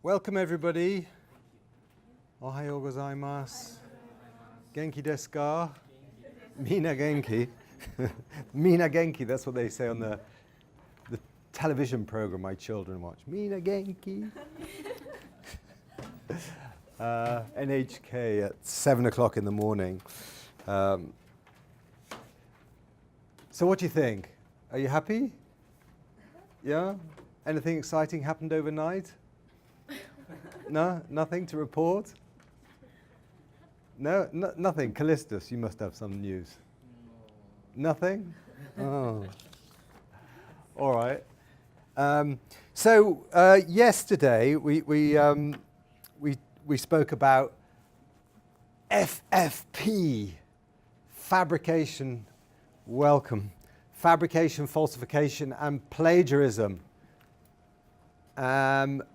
Welcome everybody. Ohayo gozaimasu. Genki desu ka? Mina genki. Mina genki, that's what they say on the television program my children watch. Mina genki. NHK at 7 o'clock in the morning. So what do you think? Are you happy? Yeah? Anything exciting happened overnight? No? Nothing to report? No? Nothing? Callistus, you must have some news. No. Nothing? Oh. All right. So yesterday we spoke about FFP, fabrication, welcome, fabrication, falsification, and plagiarism,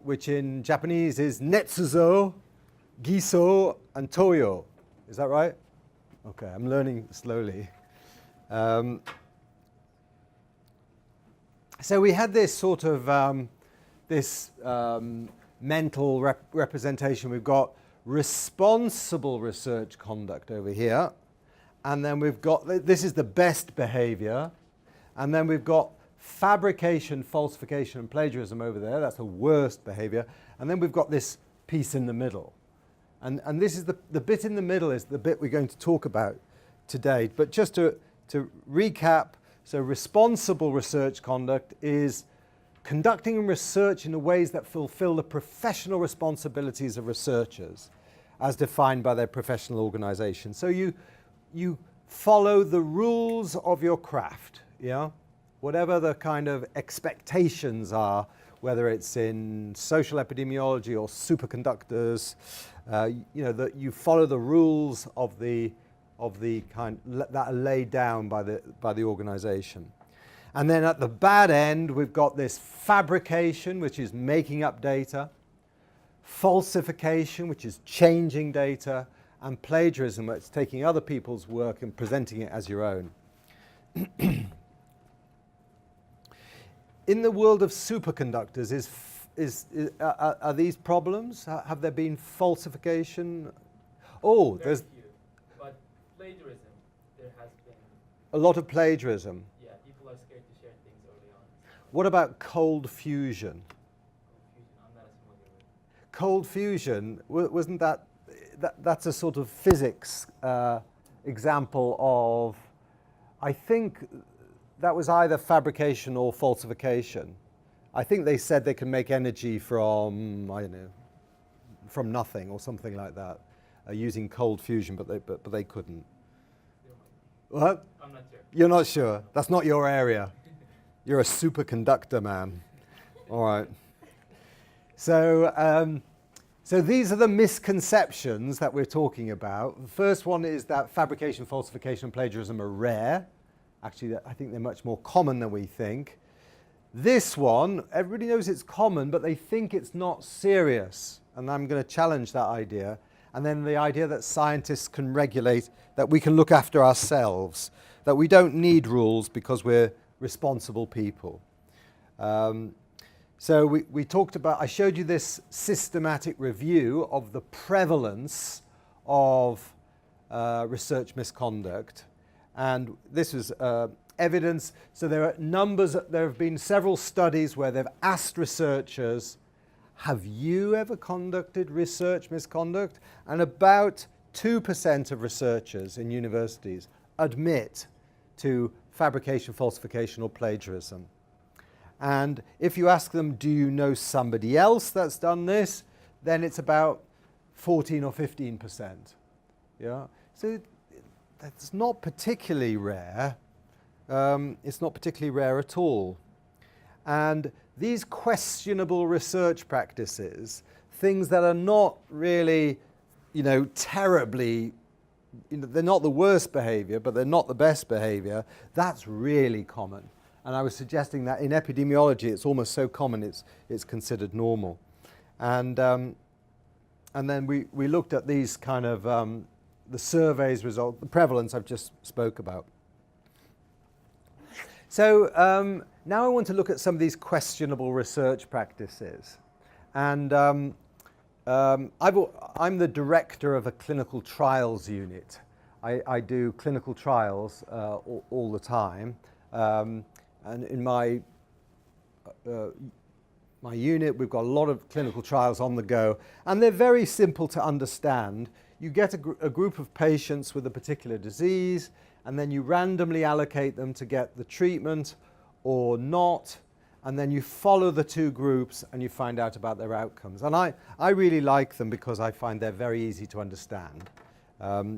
which in Japanese is netsuzo, giso, and toyo. Is that right? Okay, I'm learning slowly. So we had this sort of mental representation. We've got responsible research conduct over here, and then we've got, this is the best behavior, and then we've got fabrication, falsification, and plagiarism over there. That's the worst behavior. And then we've got this piece in the middle. And this is the bit in the middle is the bit we're going to talk about today. But just to recap, so responsible research conduct is conducting research in ways that fulfill the professional responsibilities of researchers as defined by their professional organization. So you follow the rules of your craft, yeah? Whatever the kind of expectations are, whether it's in social epidemiology or superconductors, you know, that you follow the rules of the kind that are laid down by the organization. And then at the bad end, we've got this fabrication, which is making up data, falsification, which is changing data, and plagiarism, which is taking other people's work and presenting it as your own. In the world of superconductors, are these problems? Have there been falsification? Oh, there's few, but plagiarism, there has been a lot of plagiarism. Yeah, people are scared to share things early on. What about cold fusion? I'm not as familiar with. Cold fusion, wasn't that's a sort of physics example of, I think that was either fabrication or falsification. I think they said they can make energy from, I don't know, from nothing or something like that, using cold fusion, but they couldn't. What? I'm not sure. You're not sure? That's not your area. You're a superconductor man. All right. So, so these are the misconceptions that we're talking about. The first one is that fabrication, falsification, and plagiarism are rare. Actually, I think they're much more common than we think. This one, everybody knows it's common, but they think it's not serious. And I'm going to challenge that idea. And then the idea that scientists can regulate, that we can look after ourselves, that we don't need rules because we're responsible people. So we talked about, I showed you this systematic review of the prevalence of research misconduct. And this was evidence. So there are numbers, there have been several studies where they've asked researchers, have you ever conducted research misconduct? And about 2% of researchers in universities admit to fabrication, falsification, or plagiarism. And if you ask them, do you know somebody else that's done this? Then it's about 14 or 15%. Yeah? So that's not particularly rare. It's not particularly rare at all. And these questionable research practices, things that are not really, you know, terribly, you know, they're not the worst behavior, but they're not the best behavior, that's really common. And I was suggesting that in epidemiology, it's almost so common, it's considered normal. And then we looked at these kind of, the survey's result, the prevalence I've just spoke about. So now I want to look at some of these questionable research practices. And I'm the director of a clinical trials unit. I do clinical trials all the time. And in my unit, we've got a lot of clinical trials on the go. And they're very simple to understand. You get a group of patients with a particular disease, and then you randomly allocate them to get the treatment or not. And then you follow the two groups and you find out about their outcomes. And I really like them because I find they're very easy to understand.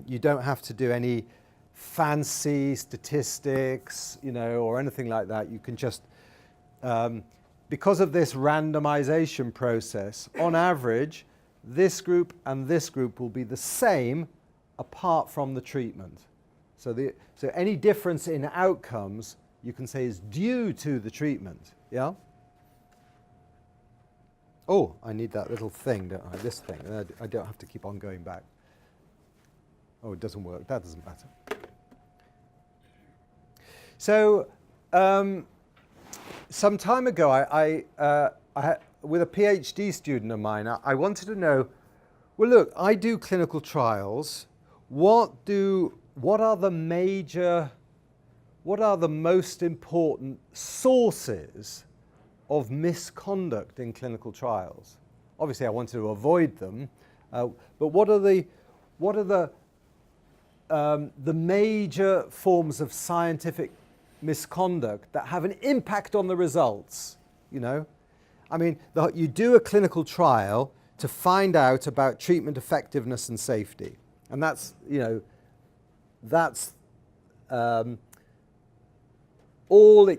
You don't have to do any fancy statistics, or anything like that. You can just, because of this randomization process, on average, this group and this group will be the same apart from the treatment. So any difference in outcomes you can say is due to the treatment. Yeah? Oh, I need that little thing, don't I? This thing. I don't have to keep on going back. Oh, it doesn't work. That doesn't matter. So, some time ago, I with a PhD student of mine, I wanted to know, well, look, I do clinical trials. What are the most important sources of misconduct in clinical trials? Obviously, I wanted to avoid them, but what are the major forms of scientific misconduct that have an impact on the results? I mean, you do a clinical trial to find out about treatment effectiveness and safety, and that's all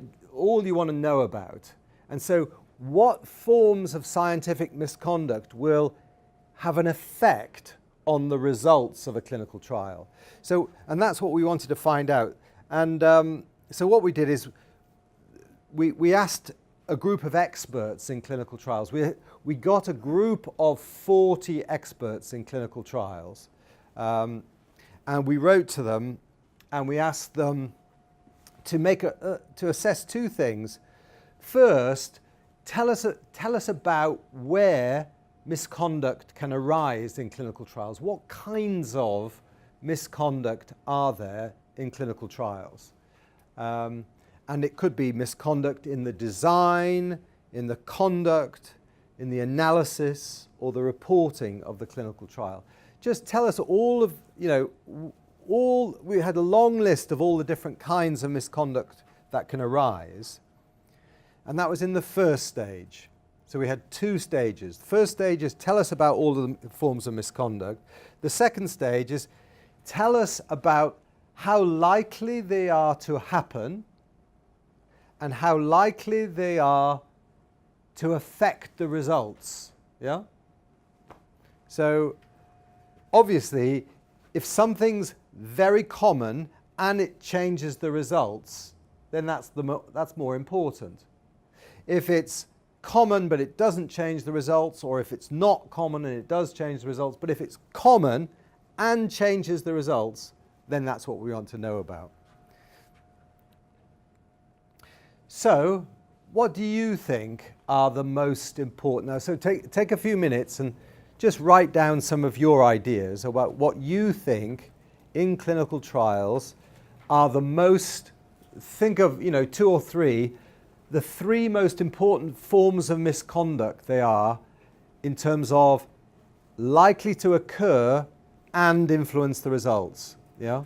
you want to know about. And so what forms of scientific misconduct will have an effect on the results of a clinical trial? And that's what we wanted to find out. And so what we did is we asked a group of experts in clinical trials. We got a group of 40 experts in clinical trials, and we wrote to them and we asked them to assess two things. First, tell us about where misconduct can arise in clinical trials. What kinds of misconduct are there in clinical trials? And it could be misconduct in the design, in the conduct, in the analysis, or the reporting of the clinical trial. Just tell us we had a long list of all the different kinds of misconduct that can arise. And that was in the first stage. So we had two stages. The first stage is tell us about all the forms of misconduct. The second stage is tell us about how likely they are to happen and how likely they are to affect the results. Yeah? So obviously, if something's very common and it changes the results, then that's more important. If it's common but it doesn't change the results, or if it's not common and it does change the results, but if it's common and changes the results, then that's what we want to know about. So, what do you think are the most important? Now, so take a few minutes and just write down some of your ideas about what you think in clinical trials are the most, think of, two or three, the three most important forms of misconduct they are in terms of likely to occur and influence the results. Yeah?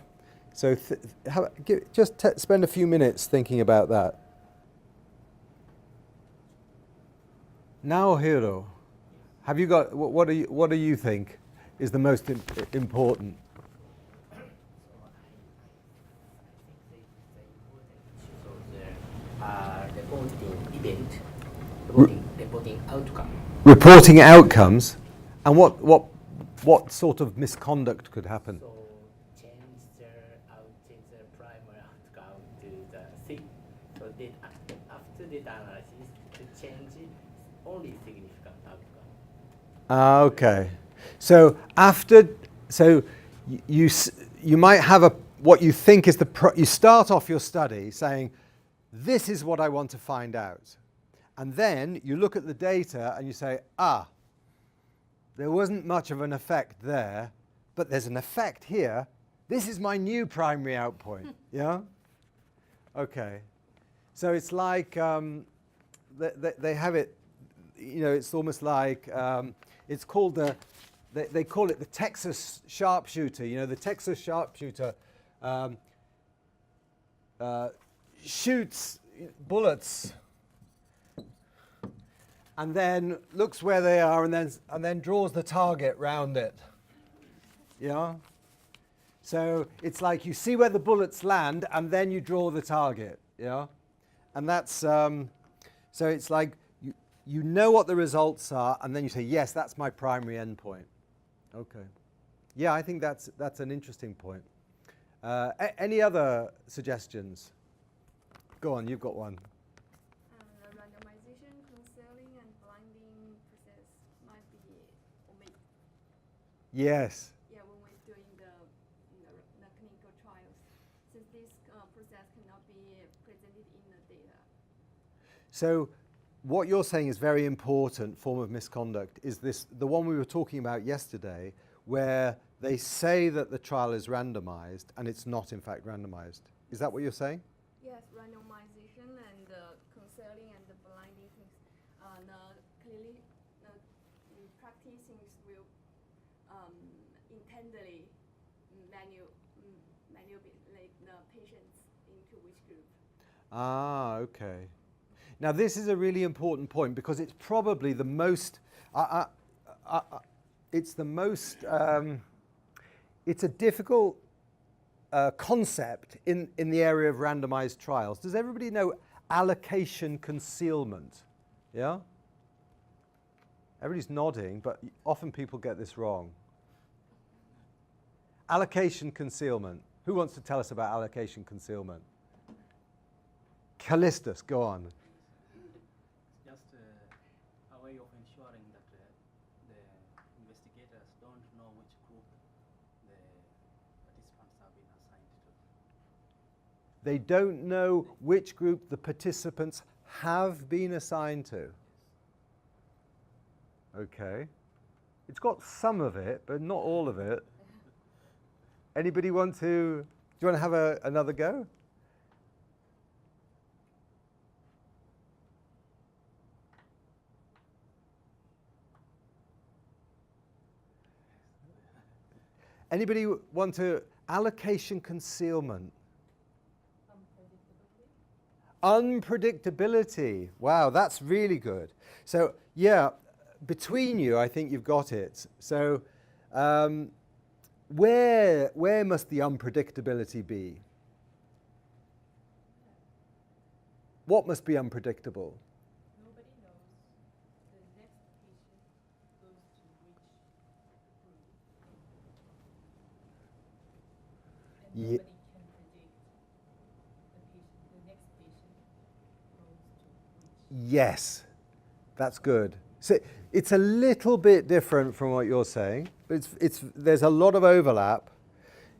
So spend a few minutes thinking about that. Now, Hiro, have you got, what do you think is the most important? Reporting outcome. Reporting outcomes, and what sort of misconduct could happen? So change the primary outcome to the thing. So after data analysis, to change only significant outcome. Okay, so you might have what you think is you start off your study saying, this is what I want to find out. And then you look at the data and you say, there wasn't much of an effect there, but there's an effect here. This is my new primary outpoint. Yeah? Okay. So it's like they have it, it's almost like, it's called they call it the Texas sharpshooter. The Texas sharpshooter shoots bullets and then looks where they are and then draws the target round it. Yeah? So it's like you see where the bullets land and then you draw the target. Yeah? And that's, so it's like you know what the results are and then you say, yes, that's my primary endpoint. Okay. Yeah, I think that's an interesting point. Any other suggestions? Go on, you've got one. The randomization, concealing, and blinding process might be omitted. Yes. Yeah, when we're doing the clinical trials, since this process cannot be presented in the data. So what you're saying is very important form of misconduct is the one we were talking about yesterday, where they say that the trial is randomized and it's not in fact randomized. Is that what you're saying? Yes, randomization and concealing and the blinding things. Clearly, the practitioners will intently manipulate the patients into which group. Okay. Now this is a really important point because it's probably the most, it's a difficult concept in the area of randomized trials. Does everybody know allocation concealment? Yeah? Everybody's nodding, but often people get this wrong. Allocation concealment. Who wants to tell us about allocation concealment? Callistus, go on. Just a way of ensuring that the investigators don't know which group the participants have been assigned to. They don't know which group the participants have been assigned to. Okay. It's got some of it, but not all of it. Anybody do you want to have another go? Anybody want to allocation concealment? Unpredictability. Wow, that's really good. So yeah, between you, I think you've got it. So where must the unpredictability be? What must be unpredictable? Nobody knows the next patient goes to which group. And Ye- nobody can predict the next patient goes to which. Yes, that's good. So it's a little bit different from what you're saying, but there's a lot of overlap.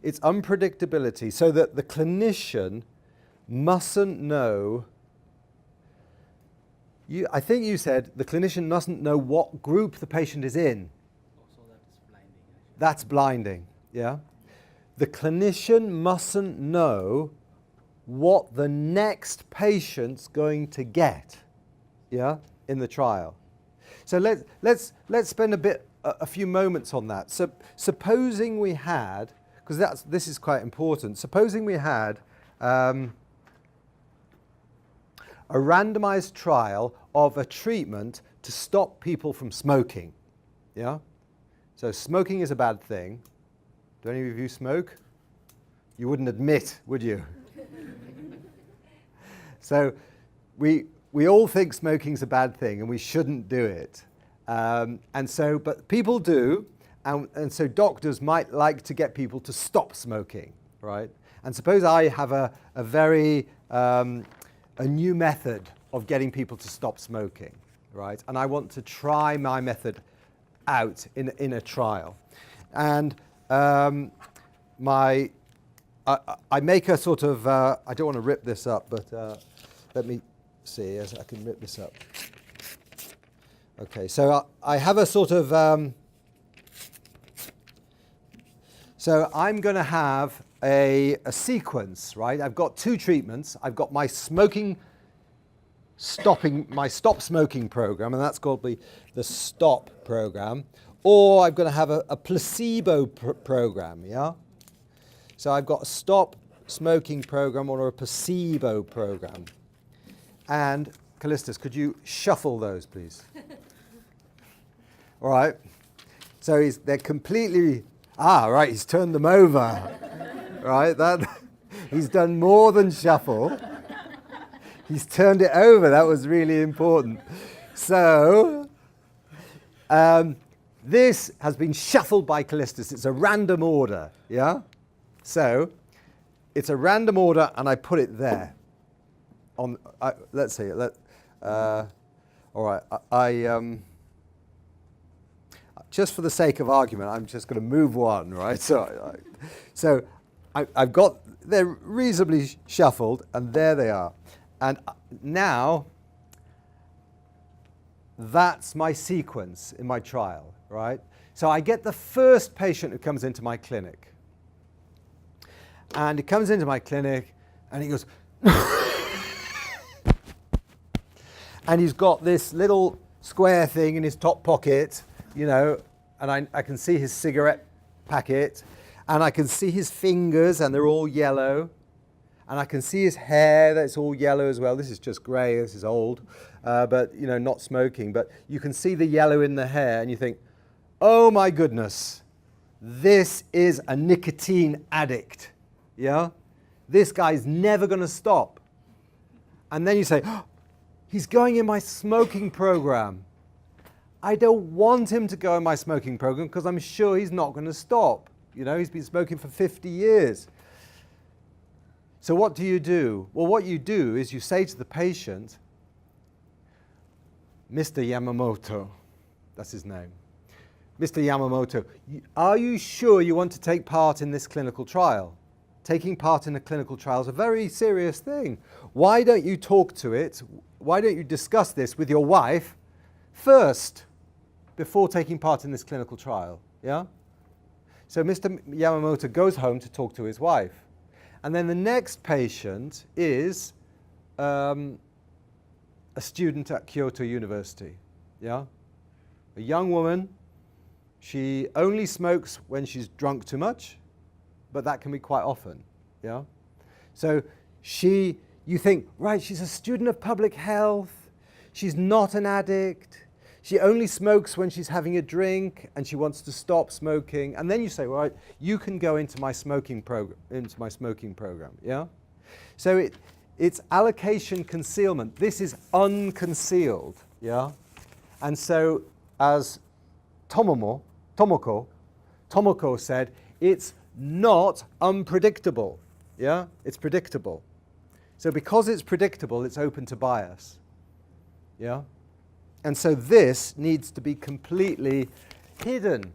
It's unpredictability, so that the clinician mustn't know. I think you said the clinician mustn't know what group the patient is in. So that's blinding. Actually. That's blinding, yeah? The clinician mustn't know what the next patient's going to get, yeah, in the trial. So let's spend a few moments on that. So supposing we had, because this is quite important, supposing we had a randomized trial of a treatment to stop people from smoking, yeah? So smoking is a bad thing. Do any of you smoke? You wouldn't admit, would you? So we all think smoking's a bad thing and we shouldn't do it. But people do, and so doctors might like to get people to stop smoking, right? And suppose I have a new method of getting people to stop smoking, right? And I want to try my method out in a trial. And I make a sort of, I don't want to rip this up, but let me see, as I can rip this up. Okay, so I have a sort of, so I'm going to have a sequence, right? I've got two treatments. I've got my stop smoking program, and that's called the stop program, or I'm going to have a placebo program, yeah? So I've got a stop smoking program or a placebo program. And Callistus, could you shuffle those, please? All right. So they're completely, right, he's turned them over. Right, he's done more than shuffle. He's turned it over. That was really important. So this has been shuffled by Callistus. It's a random order, yeah? So it's a random order, and I put it there. Let's see. All right. Just for the sake of argument, I'm just going to move one, right? So I've got, they're reasonably shuffled, and there they are. And now, that's my sequence in my trial, right? So I get the first patient who comes into my clinic. And he comes into my clinic, and he goes, and he's got this little square thing in his top pocket, you know, and I can see his cigarette packet, and I can see his fingers, and they're all yellow, and I can see his hair, that's all yellow as well. This is just grey, this is old, but, you know, not smoking. But you can see the yellow in the hair, and you think, oh my goodness, this is a nicotine addict, yeah? This guy's never going to stop. And then you say, oh, he's going in my smoking program. I don't want him to go in my smoking program because I'm sure he's not going to stop. You know, he's been smoking for 50 years. So what do? Well, what you do is you say to the patient, Mr. Yamamoto, that's his name. Mr. Yamamoto, are you sure you want to take part in this clinical trial? Taking part in a clinical trial is a very serious thing. Why don't you talk to it? Why don't you discuss this with your wife first before taking part in this clinical trial? Yeah? So Mr. Yamamoto goes home to talk to his wife. And then the next patient is a student at Kyoto University. Yeah? A young woman. She only smokes when she's drunk too much, but that can be quite often. Yeah? So you think, right, she's a student of public health. She's not an addict. She only smokes when she's having a drink and she wants to stop smoking. And then you say, right, you can go into my smoking program, yeah? So it's allocation concealment. This is unconcealed, yeah? And so as Tomoko said, it's not unpredictable, yeah? It's predictable. So because it's predictable, it's open to bias, yeah? And so this needs to be completely hidden.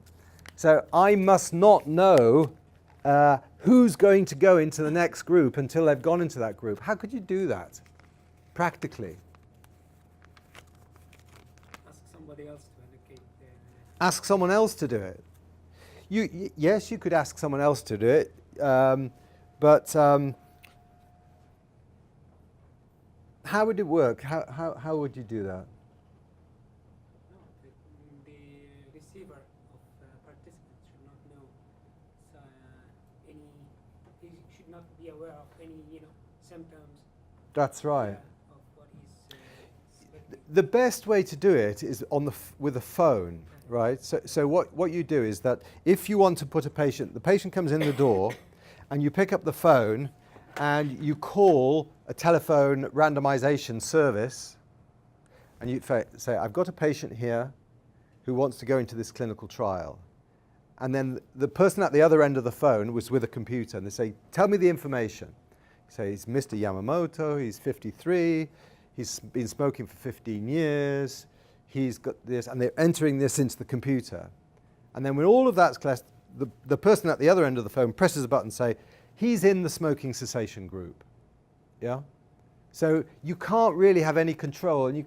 So I must not know who's going to go into the next group until they've gone into that group. How could you do that practically? Ask somebody else to allocate their... Ask someone else to do it. Yes, you could ask someone else to do it, but how would it work? How would you do that? The receiver of participants should not know he should not be aware of any, symptoms. That's right. Of what he's suspecting. The best way to do it is with a phone, right? So what you do is that if you want to put the patient comes in the door, and you pick up the phone, and you call a telephone randomization service, and you say, I've got a patient here who wants to go into this clinical trial. And then the person at the other end of the phone was with a computer, and they say, tell me the information. You say, he's Mr. Yamamoto, he's 53, he's been smoking for 15 years, he's got this, and they're entering this into the computer. And then when all of that's clear, the person at the other end of the phone presses a button and say, he's in the smoking cessation group. Yeah? So you can't really have any control, and you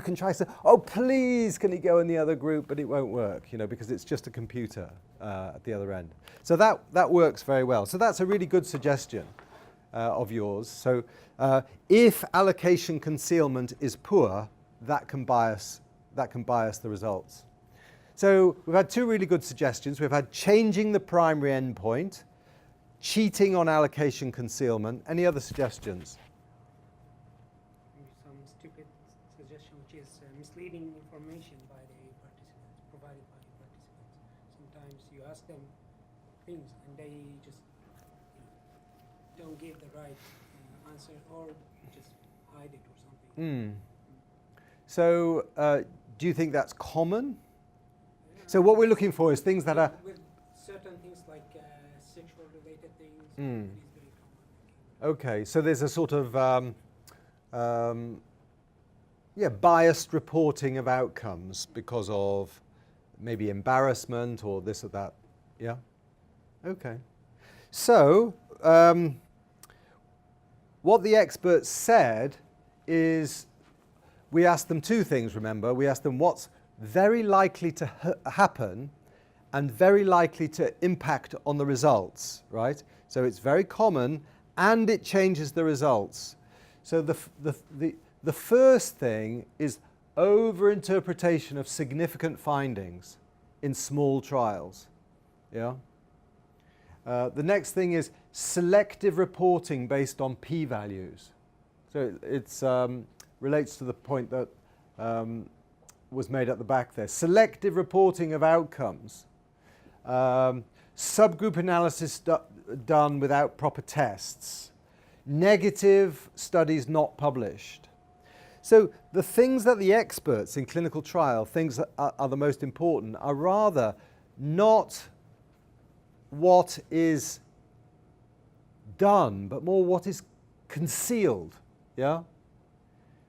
can try to say, oh please can he go in the other group, but it won't work, because it's just a computer at the other end. So that works very well. So that's a really good suggestion of yours. So if allocation concealment is poor, that can bias the results. So we've had two really good suggestions. We've had changing the primary endpoint, cheating on allocation concealment. Any other suggestions? Some stupid suggestion, which is misleading information by the participants, provided by the participants. Sometimes you ask them things and they just don't give the right answer, or just hide it or something. So do you think that's common? So what we're looking for is things that are... With certain things like sexual related things, it is very common. Okay, so there's a sort of biased reporting of outcomes because of maybe embarrassment or this or that. Yeah? Okay. So what the experts said is, we asked them two things, remember. We asked them what's very likely to happen and very likely to impact on the results, right? So it's very common and it changes the results. So the first thing is over-interpretation of significant findings in small trials. Yeah? The next thing is selective reporting based on p-values. So it's relates to the point that was made at the back there. Selective reporting of outcomes. Subgroup analysis done without proper tests. Negative studies not published. So the things that the experts in clinical trial think are the most important are rather not what is done, but more what is concealed. Yeah?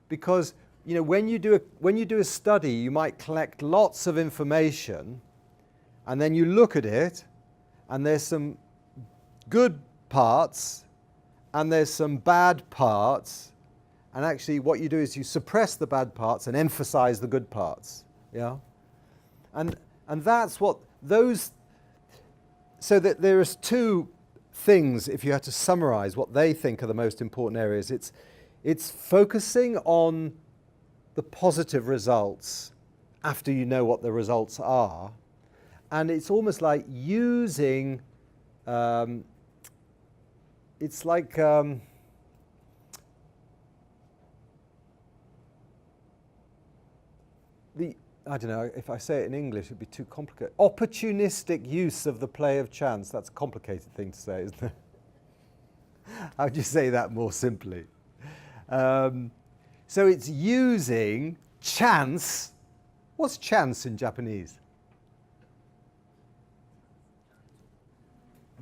Because when you do a study, you might collect lots of information, and then you look at it, and there's some good parts, and there's some bad parts, and actually what you do is you suppress the bad parts and emphasize the good parts. Yeah, and that's what those. So that there is two things. If you had to summarize what they think are the most important areas, it's focusing on the positive results after you know what the results are, and it's almost like using, it's like I don't know, if I say it in English it'd be too complicated. Opportunistic use of the play of chance. That's a complicated thing to say, isn't it? How would you say that more simply? So it's using chance. What's chance in Japanese?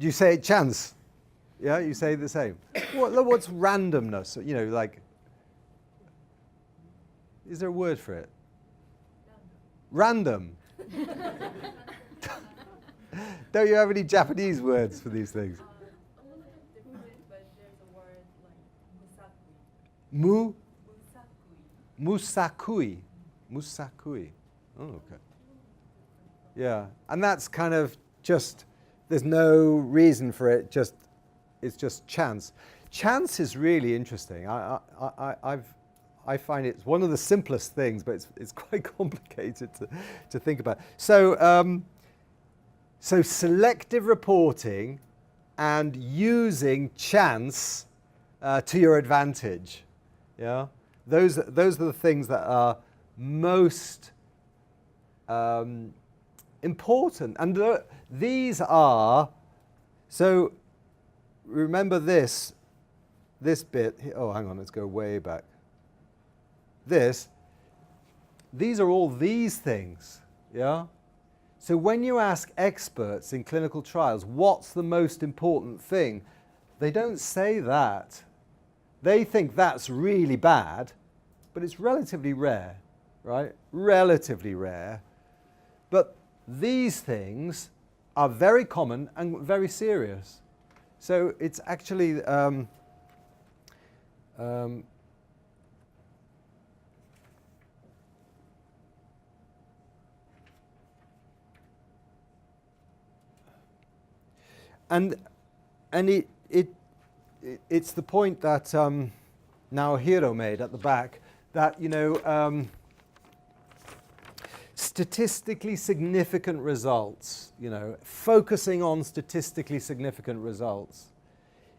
Do you say chance? Yeah, you say the same. What's randomness? Like, is there a word for it? Random. Don't you have any Japanese words for these things? A little bit different, but there's a word like musakui. Musakui. Oh, okay. Yeah, and that's kind of just, there's no reason for it, it's just chance. Chance is really interesting. I find it's one of the simplest things, but it's quite complicated to think about. So, so selective reporting and using chance to your advantage. Yeah, those are the things that are most important. And these are, so remember this bit. Oh, hang on, let's go way back. These are all these things, yeah? So when you ask experts in clinical trials, what's the most important thing? They don't say that. They think that's really bad, but it's relatively rare, right? Relatively rare. But these things are very common and very serious. So it's actually, Um, and it's the point that Naohiro made at the back, that, you know, statistically significant results, you know, focusing on statistically significant results.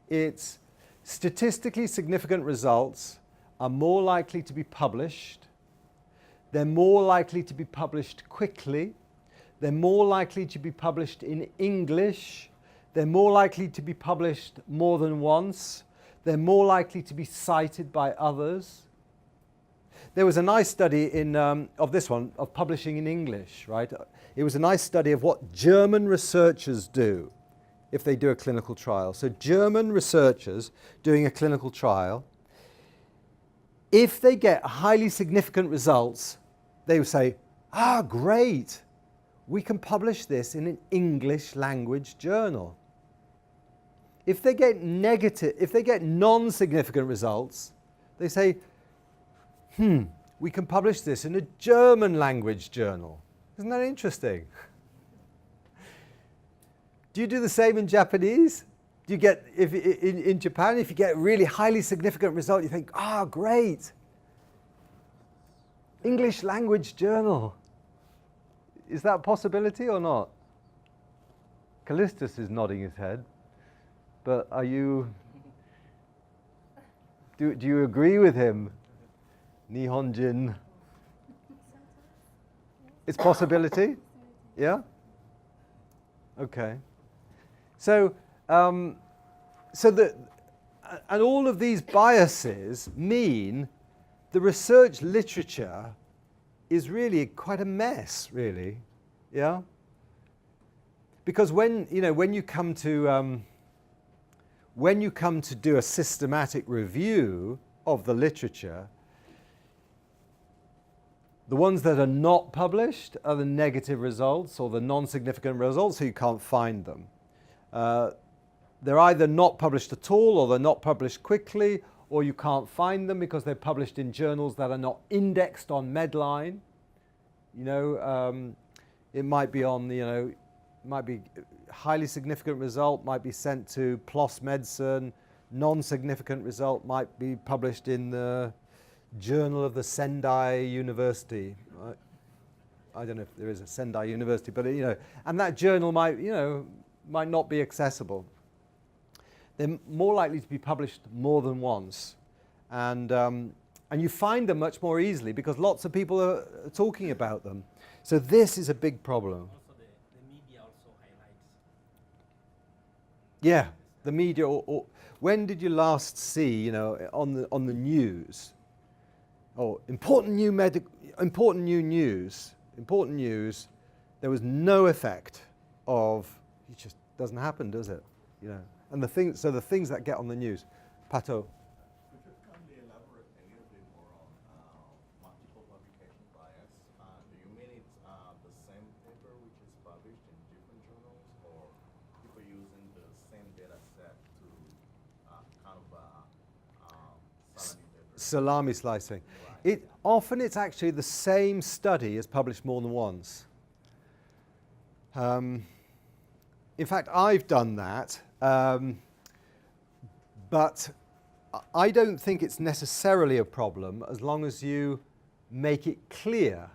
It's statistically significant results are more likely to be published. They're more likely to be published quickly. They're more likely to be published in English. They're more likely to be published more than once. They're more likely to be cited by others. There was a nice study in, of this one, of publishing in English, right? It was a nice study of what German researchers do if they do a clinical trial. So German researchers doing a clinical trial, if they get highly significant results, they would say, ah, great, we can publish this in an English language journal. If they get non-significant results, they say, we can publish this in a German language journal. Isn't that interesting? Do you do the same in Japanese? Do you get, in Japan, if you get a really highly significant result, you think, ah, great, English language journal. Is that a possibility or not? Callistus is nodding his head. But are you, do you agree with him? Nihonjin. It's possibility? Yeah? Okay. So, and all of these biases mean the research literature is really quite a mess, really. Yeah? Because when you come to do a systematic review of the literature, the ones that are not published are the negative results or the non-significant results, so you can't find them. They're either not published at all, or they're not published quickly, or you can't find them because they're published in journals that are not indexed on Medline. You know, it might be on, you know, might be highly significant result, might be sent to PLOS Medicine, non-significant result might be published in the Journal of the Sendai University. I don't know if there is a Sendai University, but you know, and that journal might not be accessible. They're more likely to be published more than once, and you find them much more easily because lots of people are talking about them. So this is a big problem. Also, the media also highlights. Yeah, the media. Or when did you last see, you know, on the news? Oh, important new news. There was no effect of. It just doesn't happen, does it? You know. And the things that get on the news, Pato. Could you kindly elaborate a little bit more on multiple publication bias? Do you mean it's the same paper which is published in different journals, or people using the same data set to kind of salami slicing? Right. Often it's actually the same study is published more than once. In fact, I've done that. But I don't think it's necessarily a problem as long as you make it clear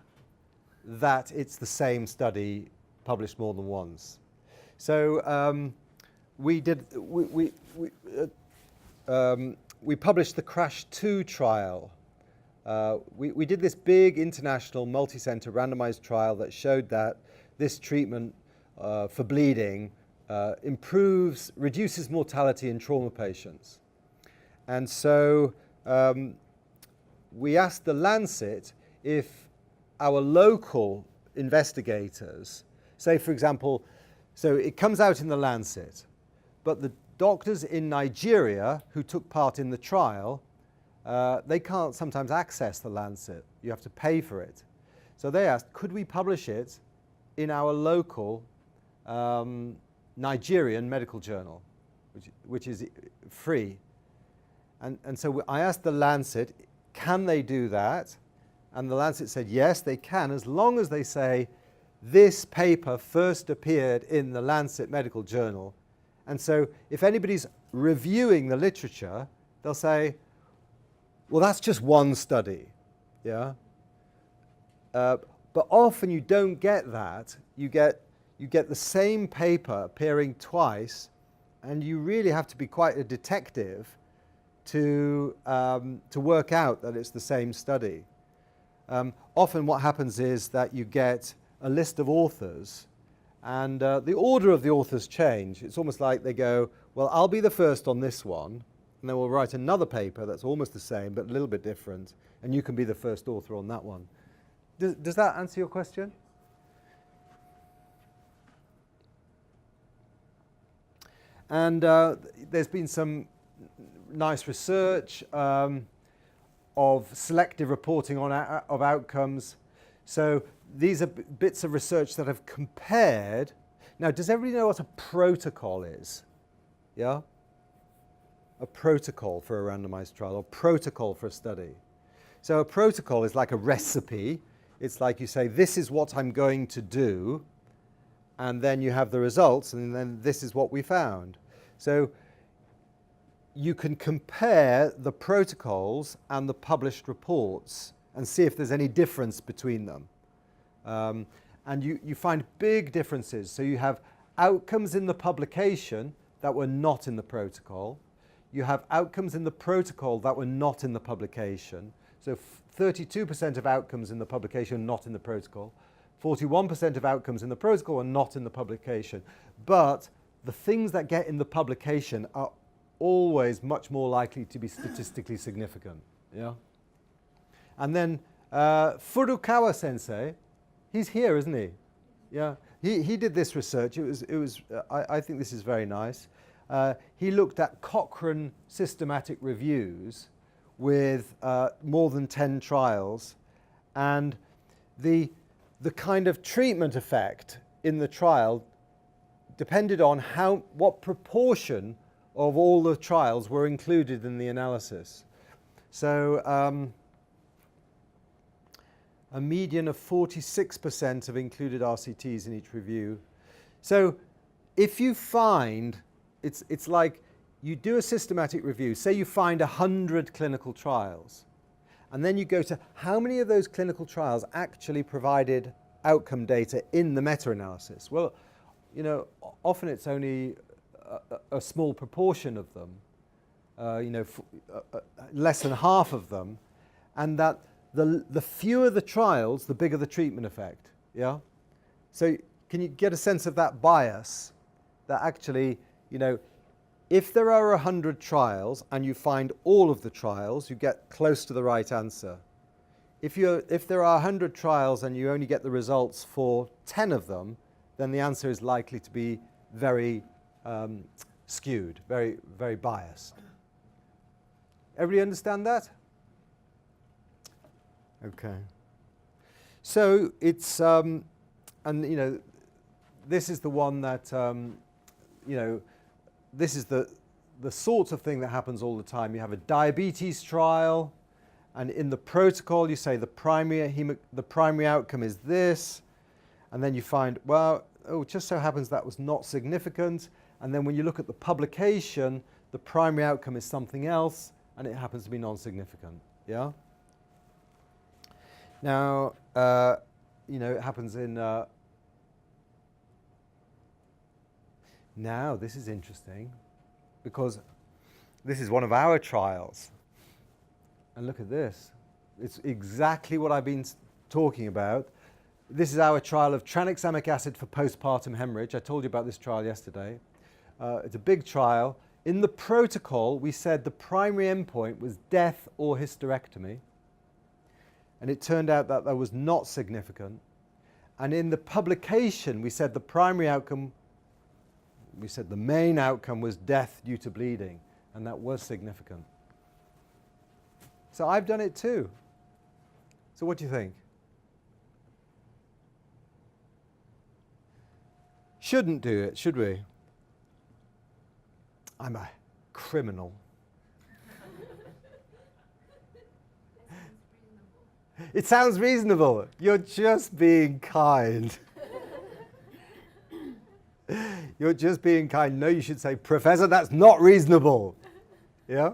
that it's the same study published more than once. So we published the CRASH 2 trial. We did this big international multi-center randomized trial that showed that this treatment for bleeding reduces mortality in trauma patients. And so we asked the Lancet if our local investigators, say for example, so it comes out in the Lancet, but the doctors in Nigeria who took part in the trial, they can't sometimes access the Lancet. You have to pay for it. So they asked, could we publish it in our local Nigerian medical journal, which is free. And so I asked the Lancet, can they do that? And the Lancet said, yes, they can, as long as they say, this paper first appeared in the Lancet Medical Journal. And so if anybody's reviewing the literature, they'll say, well, that's just one study. Yeah? But often you don't get that. You get the same paper appearing twice, and you really have to be quite a detective to work out that it's the same study. Often what happens is that you get a list of authors, and the order of the authors change. It's almost like they go, well, I'll be the first on this one, and then we'll write another paper that's almost the same but a little bit different, and you can be the first author on that one. Does that answer your question? And there's been some nice research of selective reporting of outcomes. So these are bits of research that have compared. Now, does everybody know what a protocol is? Yeah? A protocol for a randomized trial, or protocol for a study. So a protocol is like a recipe. It's like you say, this is what I'm going to do, and then you have the results, and then this is what we found. So you can compare the protocols and the published reports and see if there's any difference between them. And you find big differences. So you have outcomes in the publication that were not in the protocol. You have outcomes in the protocol that were not in the publication. So 32% of outcomes in the publication not in the protocol. 41% of outcomes in the protocol are not in the publication. But the things that get in the publication are always much more likely to be statistically significant. Yeah? And then Furukawa sensei, he's here, isn't he? Yeah. He did this research. I think this is very nice. He looked at Cochrane systematic reviews with more than 10 trials, and the kind of treatment effect in the trial depended on what proportion of all the trials were included in the analysis. So a median of 46% have included RCTs in each review. So if you find, it's like you do a systematic review, say you find 100 clinical trials, and then you go to how many of those clinical trials actually provided outcome data in the meta-analysis. Well, you know, often it's only a small proportion of them, less than half of them, and that the fewer the trials, the bigger the treatment effect. Yeah. So can you get a sense of that bias? That actually, you know, if there are 100 trials and you find all of the trials, you get close to the right answer. If there are 100 trials and you only get the results for 10 of them, then the answer is likely to be very skewed, very, very biased. Everybody understand that? Okay. So it's, and you know, this is the one that, you know, this is the sort of thing that happens all the time. You have a diabetes trial, and in the protocol you say the primary outcome is this, and then you find, well, oh, it just so happens that was not significant, and then when you look at the publication, the primary outcome is something else, and it happens to be non-significant. Yeah? Now, you know, it happens in... Now, this is interesting, because this is one of our trials. And look at this. It's exactly what I've been talking about. This is our trial of tranexamic acid for postpartum hemorrhage. I told you about this trial yesterday. It's a big trial. In the protocol, we said the primary endpoint was death or hysterectomy. And it turned out that that was not significant. And in the publication, we said the primary outcome, we said the main outcome was death due to bleeding, and that was significant. So I've done it too. So what do you think? Shouldn't do it, should we? I'm a criminal. It sounds reasonable. You're just being kind. You're just being kind. No, you should say, Professor, that's not reasonable. Yeah?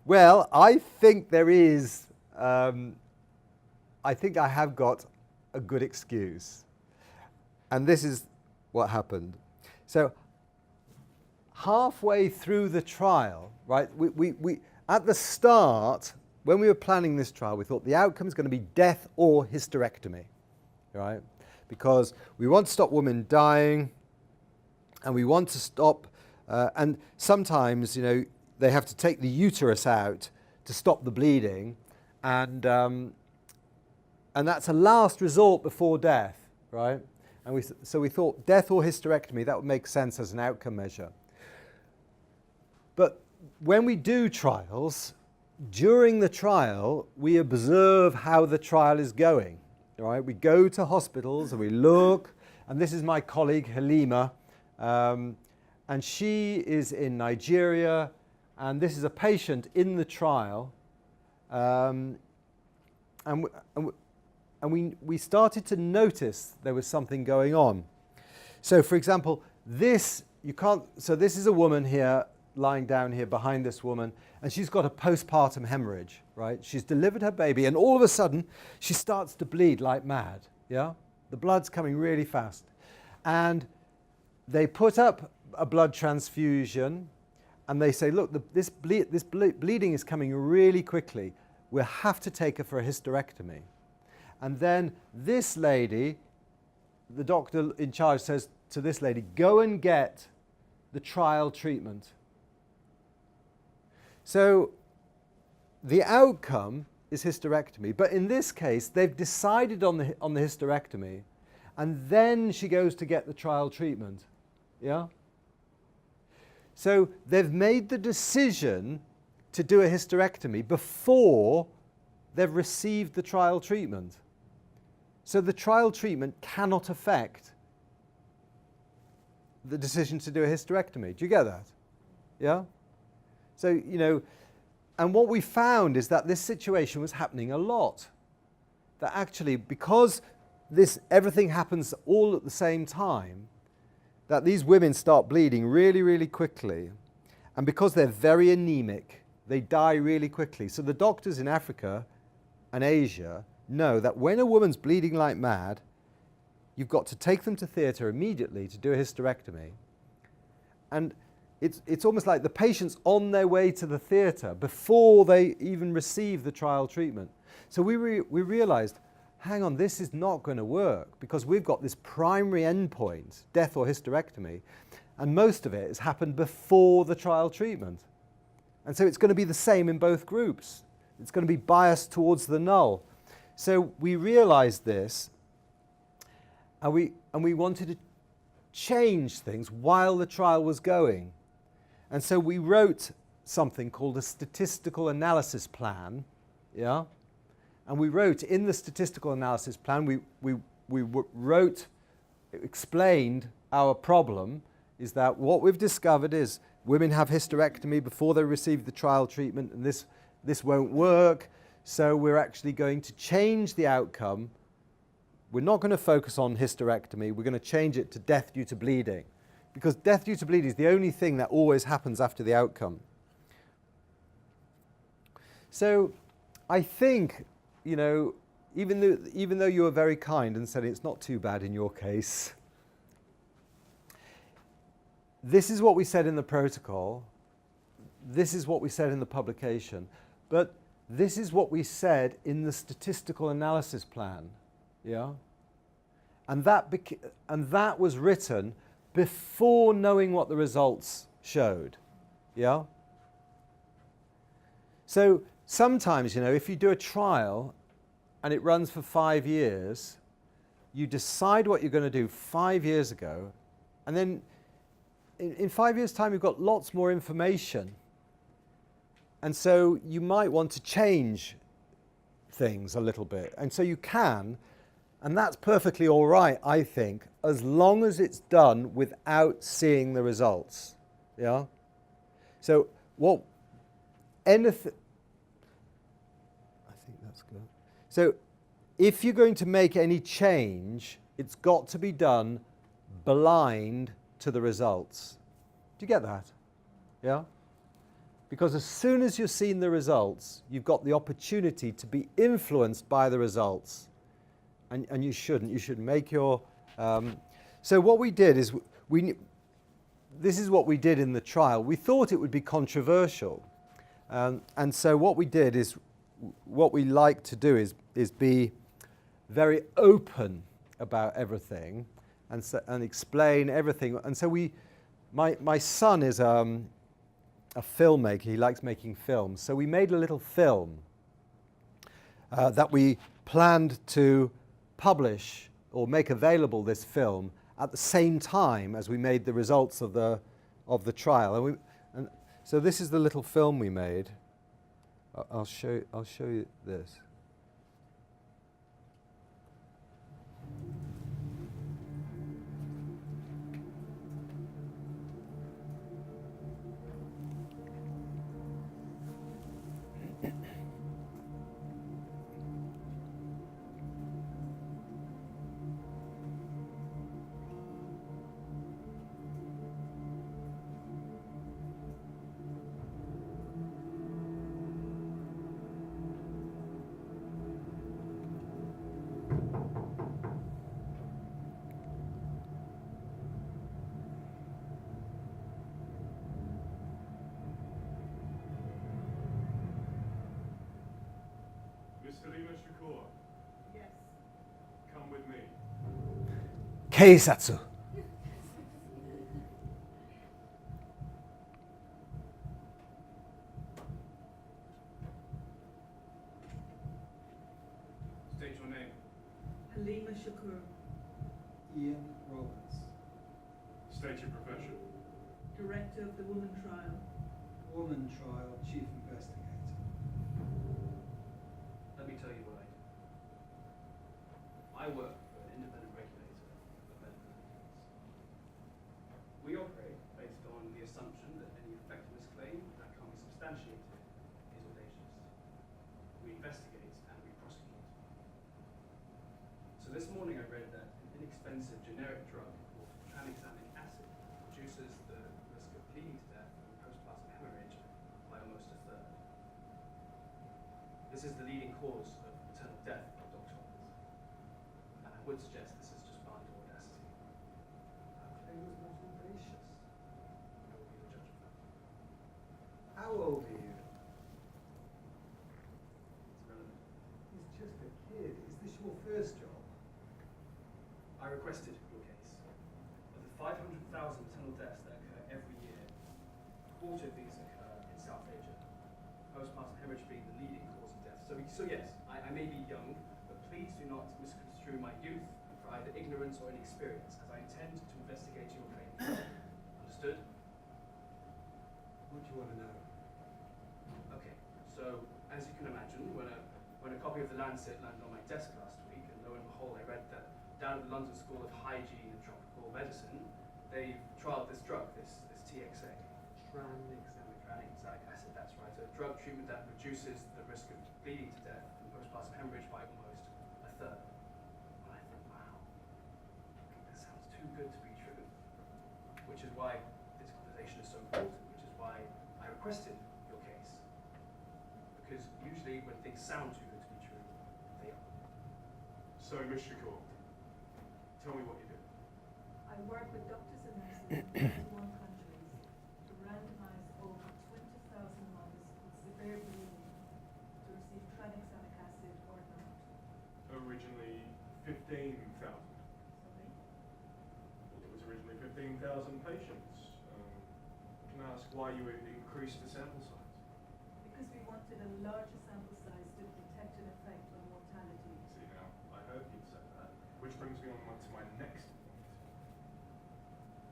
Well, I think there is, I think I have got a good excuse. And this is what happened. So halfway through the trial, right, we at the start, when we were planning this trial, we thought the outcome is going to be death or hysterectomy, right? Because we want to stop women dying, and we want to stop, and sometimes, you know, they have to take the uterus out to stop the bleeding, and that's a last resort before death, right? And so we thought death or hysterectomy, that would make sense as an outcome measure. But when we do trials, during the trial, we observe how the trial is going. Right? We go to hospitals and we look, and this is my colleague Halima, and she is in Nigeria, and this is a patient in the trial, and we started to notice there was something going on. So, for example, this is a woman here, lying down here behind this woman, and she's got a postpartum hemorrhage, right? She's delivered her baby, and all of a sudden, she starts to bleed like mad, yeah? The blood's coming really fast. And they put up a blood transfusion, and they say, look, this bleeding is coming really quickly. We'll have to take her for a hysterectomy. And then this lady, the doctor in charge says to this lady, go and get the trial treatment. So the outcome is hysterectomy, but in this case, they've decided on the hysterectomy, and then she goes to get the trial treatment. Yeah? So they've made the decision to do a hysterectomy before they've received the trial treatment. So the trial treatment cannot affect the decision to do a hysterectomy. Do you get that? Yeah? So, you know, and what we found is that this situation was happening a lot. That actually, because everything happens all at the same time, that these women start bleeding really, really quickly. And because they're very anemic, they die really quickly. So the doctors in Africa and Asia know that when a woman's bleeding like mad, you've got to take them to theatre immediately to do a hysterectomy. And it's almost like the patient's on their way to the theatre before they even receive the trial treatment. So we realized, hang on, this is not going to work because we've got this primary endpoint, death or hysterectomy, and most of it has happened before the trial treatment. And so it's going to be the same in both groups. It's going to be biased towards the null. So we realized this, and we wanted to change things while the trial was going. And so we wrote something called a statistical analysis plan, yeah? And we wrote in the statistical analysis plan, we explained our problem is that what we've discovered is women have hysterectomy before they receive the trial treatment, and this won't work, so we're actually going to change the outcome. We're not going to focus on hysterectomy, we're going to change it to death due to bleeding. Because death due to bleeding is the only thing that always happens after the outcome. So I think, you know, even though you were very kind and said it's not too bad in your case, this is what we said in the protocol, this is what we said in the publication, but this is what we said in the statistical analysis plan, yeah? And that was written before knowing what the results showed, yeah? So sometimes, you know, if you do a trial and it runs for 5 years, you decide what you're going to do 5 years ago, and then in 5 years' time you've got lots more information. And so you might want to change things a little bit. And so you can, and that's perfectly all right, I think, as long as it's done without seeing the results. Yeah? So I think So if you're going to make any change, it's got to be done blind to the results. Do you get that? Yeah? Because as soon as you've seen the results, you've got the opportunity to be influenced by the results. And you shouldn't. You should make your... so what we did is, this is what we did in the trial. We thought it would be controversial. And so what we did is, what we like to do is be very open about everything and explain everything. And so my son is a filmmaker. He likes making films. So we made a little film that we planned to publish or make available, this film, at the same time as we made the results of the trial. And so this is the little film we made. I'll show you this. Yes. Come with me. Keisatsu. State your name. Halima Shakur. Ian Roberts. State your profession. Director of the Woman Trial. Woman Trial Chief Investigator. Let me tell you what I do. I work for an independent regulator of medical evidence. We operate based on the assumption that any effectiveness claim that can't be substantiated is audacious. We investigate and we prosecute. So this morning I read that an inexpensive generic drug called tranexamic acid reduces the risk of bleeding to death and postpartum hemorrhage by almost a third. This is the leading cause of maternal death of doctors. And I would suggest this is just blind audacity. Our claim was not audacious. I will be the judge of that. How old are you? It's relevant. He's just a kid. Is this your first job? I requested your case. Of the 500,000 maternal deaths that occur every year, a quarter of these occur in South Asia. Postpartum hemorrhage being the leading cause of death. So yes, I may be young, but please do not misconstrue my youth for either ignorance or inexperience, as I intend to investigate your claim. Understood? What do you want to know? Okay, so as you can imagine, when a copy of the Lancet landed on my desk last week, and lo and behold, I read that down at the London School of Hygiene and Tropical Medicine, they've trialled this drug, this TXA. Tranexamic acid, that's right. A drug treatment that reduces the risk of bleeding to death and postpartum hemorrhage by almost a third. And I thought, wow, that sounds too good to be true. Which is why this conversation is so important, which is why I requested your case. Because usually when things sound too good to be true, they are. So, Ms. Shakur, tell me what you do. I work with doctors and nurses in 21 countries to randomize over 20,000 mothers with severe bleeding to receive tranexamic acid or not. Originally 15,000. Sorry? Well, it was originally 15,000 patients. Can I ask why you would increase the sample size? Because we wanted a larger sample size to detect an effect on mortality. See, now, I heard you say that, which brings me on to my next point.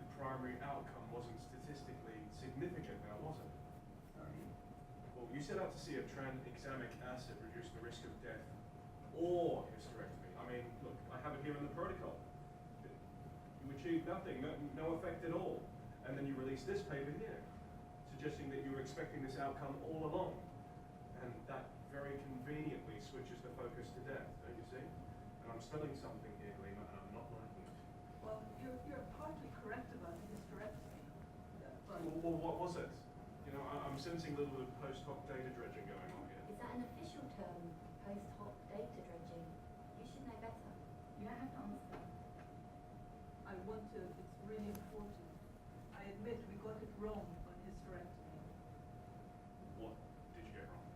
The primary outcome wasn't statistically significant now, was it? Sorry. Well, you set out to see if tranexamic acid reduced the risk of death or hysterectomy. I mean, look, I have it here in the protocol. You achieved nothing, no effect at all. And then you release this paper here, suggesting that you were expecting this outcome all along. And that very conveniently switches the focus to death, don't you see? And I'm studying something here, Lima, and I'm not liking it. Well, you're partly correct about the hysterectomy, but Well, what was it? You know, I'm sensing a little bit of post-hoc data dredging going on here. Is that an official term, post-hoc data dredging? You should know better. You don't have to answer. I want to, it's really important. I admit we got it wrong on hysterectomy. What did you get wrong?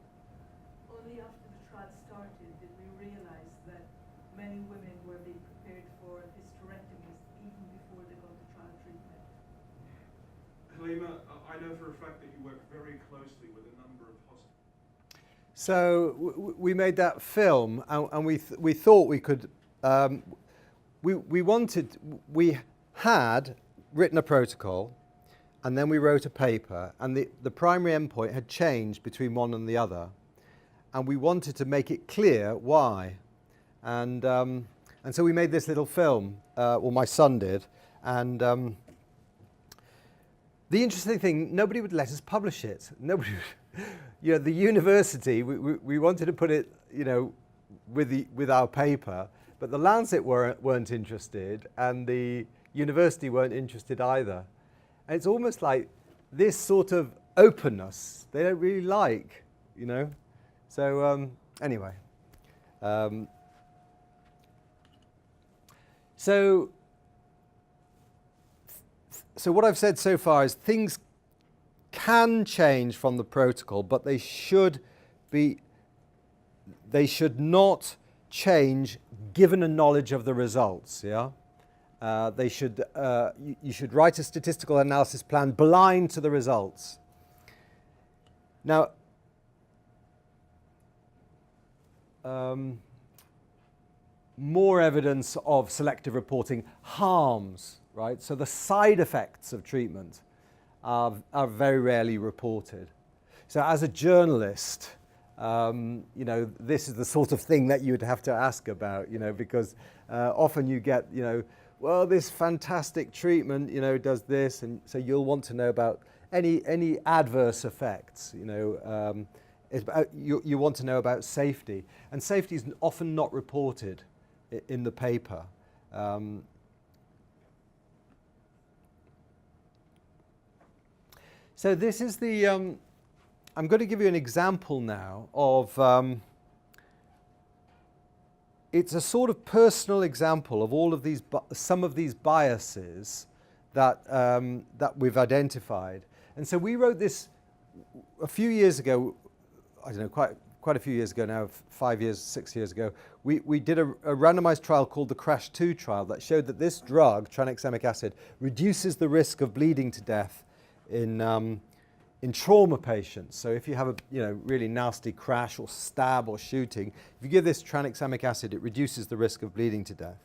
Only after the trial started did we realize that many women were being prepared for hysterectomies even before they got the trial treatment. Halima, I know for a fact that you work very closely with a number of hospitals. So we made that film, and we thought we could. We had written a protocol, and then we wrote a paper, and the primary endpoint had changed between one and the other, and we wanted to make it clear why, and so we made this little film. Well, my son did, and the interesting thing, nobody would let us publish it. Nobody, the university, we wanted to put it, with our paper, but the Lancet weren't interested, and the university weren't interested either. And it's almost like this sort of openness they don't really like, So anyway, so what I've said so far is things can change from the protocol, but they should not change given a knowledge of the results. Yeah, you should write a statistical analysis plan blind to the results. Now, more evidence of selective reporting harms, right? So the side effects of treatment are very rarely reported. So as a journalist, this is the sort of thing that you'd have to ask about, because often you get, well, this fantastic treatment, does this, and so you'll want to know about any adverse effects, you want to know about safety, and safety is often not reported in the paper. So this is the, I'm going to give you an example now of, it's a sort of personal example of all of these, some of these biases that, that we've identified. And so we wrote this a few years ago, I don't know, quite a few years ago now, 5 years, 6 years ago. We did a randomized trial called the CRASH 2 trial that showed that this drug, tranexamic acid, reduces the risk of bleeding to death in trauma patients. So if you have a really nasty crash or stab or shooting, if you give this tranexamic acid, it reduces the risk of bleeding to death.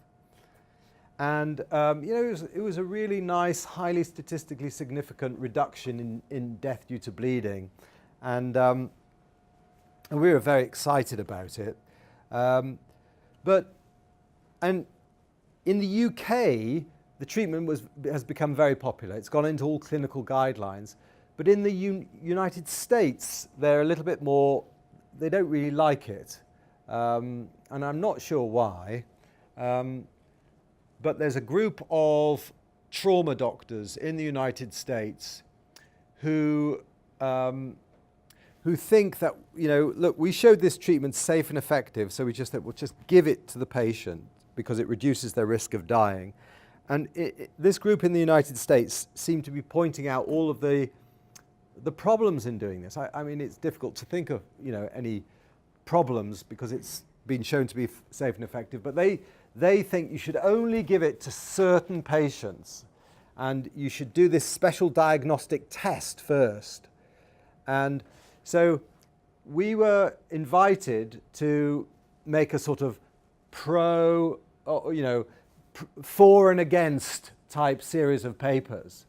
And it was a really nice, highly statistically significant reduction in death due to bleeding, and we were very excited about it. But in the UK, the treatment has become very popular. It's gone into all clinical guidelines. But in the United States, they're a little bit more, they don't really like it. And I'm not sure why. But there's a group of trauma doctors in the United States who think that, look, we showed this treatment safe and effective, so we just thought, we'll just give it to the patient because it reduces their risk of dying. And this group in the United States seemed to be pointing out all of the problems in doing this. I mean, it's difficult to think of, any problems because it's been shown to be safe and effective, but they think you should only give it to certain patients, and you should do this special diagnostic test first. And so we were invited to make a sort of for and against type series of papers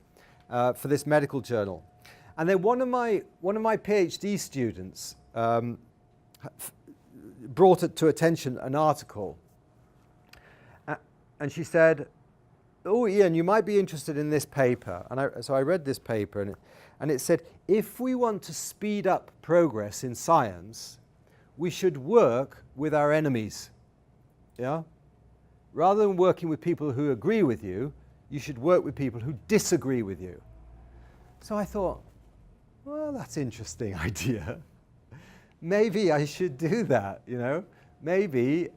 for this medical journal. And then one of my PhD students brought it to attention, an article, and she said, oh, Ian, you might be interested in this paper. And so I read this paper, and it said, if we want to speed up progress in science, we should work with our enemies. Yeah? Rather than working with people who agree with you, you should work with people who disagree with you. So I thought, well, that's an interesting idea. Maybe I should do that, you know? Maybe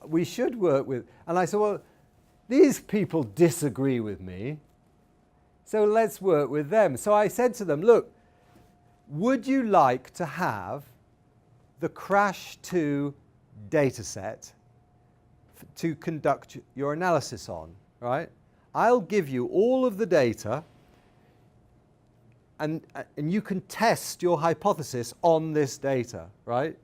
we should work with... And I said, well, these people disagree with me, so let's work with them. So I said to them, look, would you like to have the Crash 2 data set to conduct your analysis on, right? I'll give you all of the data, and you can test your hypothesis on this data, right?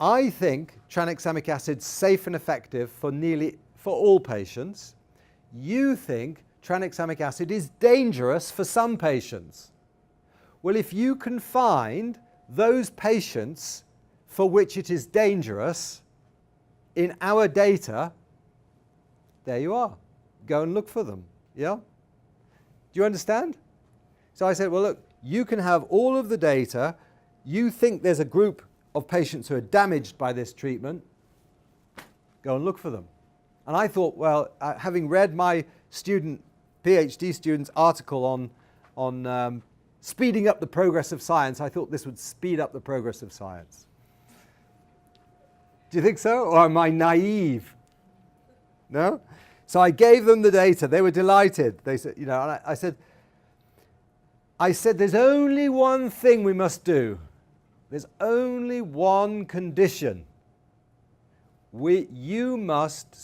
I think tranexamic acid's safe and effective for all patients. You think tranexamic acid is dangerous for some patients. Well, if you can find those patients for which it is dangerous in our data, there you are. Go and look for them. Yeah? Do you understand? So I said, well, look, you can have all of the data. You think there's a group of patients who are damaged by this treatment. Go and look for them. And I thought, well, having read my PhD student's article on speeding up the progress of science, I thought this would speed up the progress of science. Do you think so? Or am I naive? No? So I gave them the data. They were delighted. They said, you know, and I said, there's only one thing we must do. There's only one condition. You must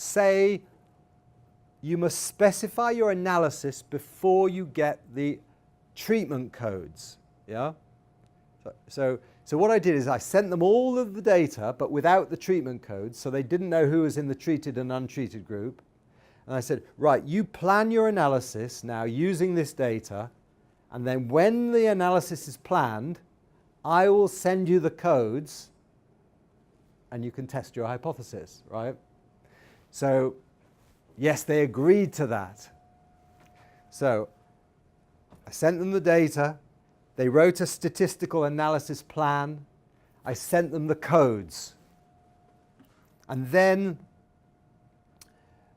specify your analysis before you get the treatment codes. Yeah? So what I did is I sent them all of the data, but without the treatment codes, so they didn't know who was in the treated and untreated group. And I said, right, you plan your analysis now using this data, and then when the analysis is planned, I will send you the codes, and you can test your hypothesis, right? So, yes, they agreed to that. So, I sent them the data. They wrote a statistical analysis plan. I sent them the codes. And then,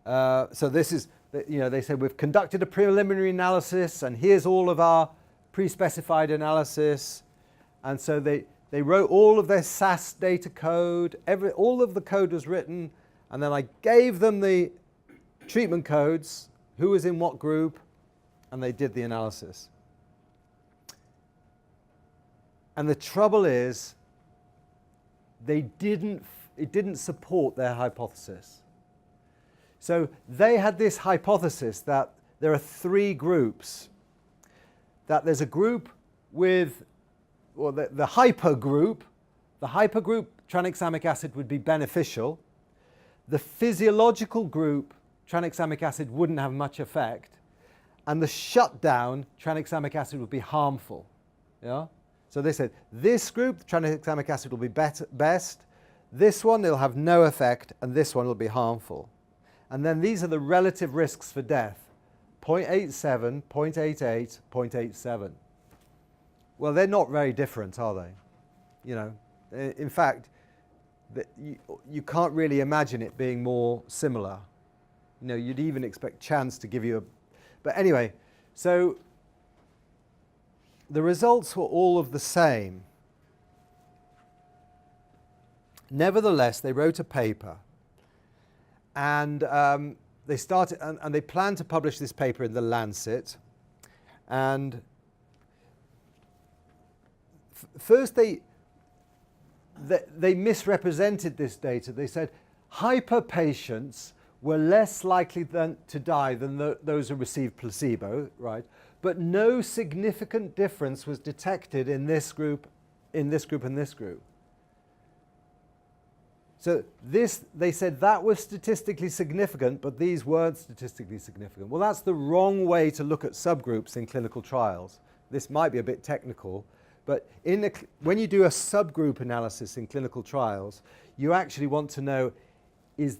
so this is, you know, they said, we've conducted a preliminary analysis, and here's all of our pre-specified analysis. And so they wrote all of their SAS data code. All of the code was written. And then I gave them the treatment codes, who was in what group, and they did the analysis. And the trouble is, it didn't support their hypothesis. So they had this hypothesis that there are three groups. That there's a group with, well, the hypergroup. The hypergroup, tranexamic acid would be beneficial. The physiological group, tranexamic acid wouldn't have much effect. And the shutdown, tranexamic acid would be harmful. Yeah? So they said, this group, tranexamic acid will be best. This one, it'll have no effect. And this one will be harmful. And then these are the relative risks for death. 0.87, 0.88, 0.87. Well, they're not very different, are they? You know, in fact, you can't really imagine it being more similar. You know, you'd even expect chance to give you a... But anyway, so the results were all of the same. Nevertheless, they wrote a paper, and they started, and they planned to publish this paper in The Lancet. And first they misrepresented this data. They said hyper patients were less likely to die than those who received placebo, right? But no significant difference was detected in this group, and this group. So they said that was statistically significant, but these weren't statistically significant. Well, that's the wrong way to look at subgroups in clinical trials. This might be a bit technical, but when you do a subgroup analysis in clinical trials, you actually want to know, is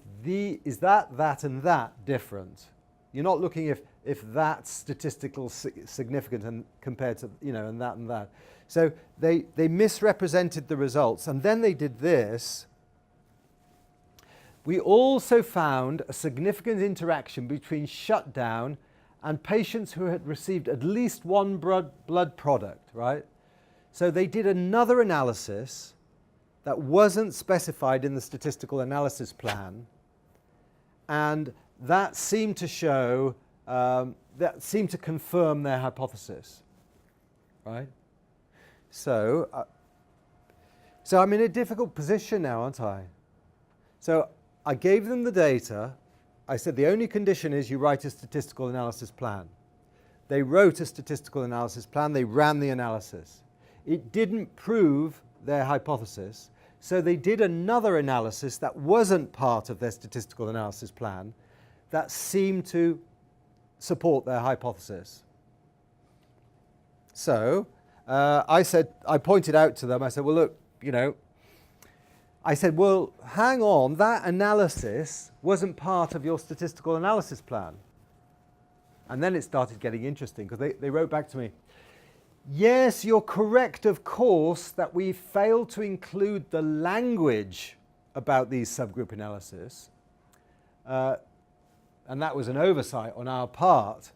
that, and that different? You're not looking if that's statistical significant and compared to, and that and that. So they misrepresented the results, and then they did this. We also found a significant interaction between shutdown and patients who had received at least one blood product, right? So they did another analysis that wasn't specified in the statistical analysis plan, and that seemed to show, that seemed to confirm their hypothesis, right? So I'm in a difficult position now, aren't I? So I gave them the data. I said the only condition is you write a statistical analysis plan. They wrote a statistical analysis plan. They ran the analysis. It didn't prove their hypothesis, so they did another analysis that wasn't part of their statistical analysis plan that seemed to support their hypothesis. So I pointed out to them, I said, well, look, I said, well, hang on, that analysis wasn't part of your statistical analysis plan. And then it started getting interesting because they wrote back to me, yes, you're correct, of course, that we failed to include the language about these subgroup analysis. And that was an oversight on our part.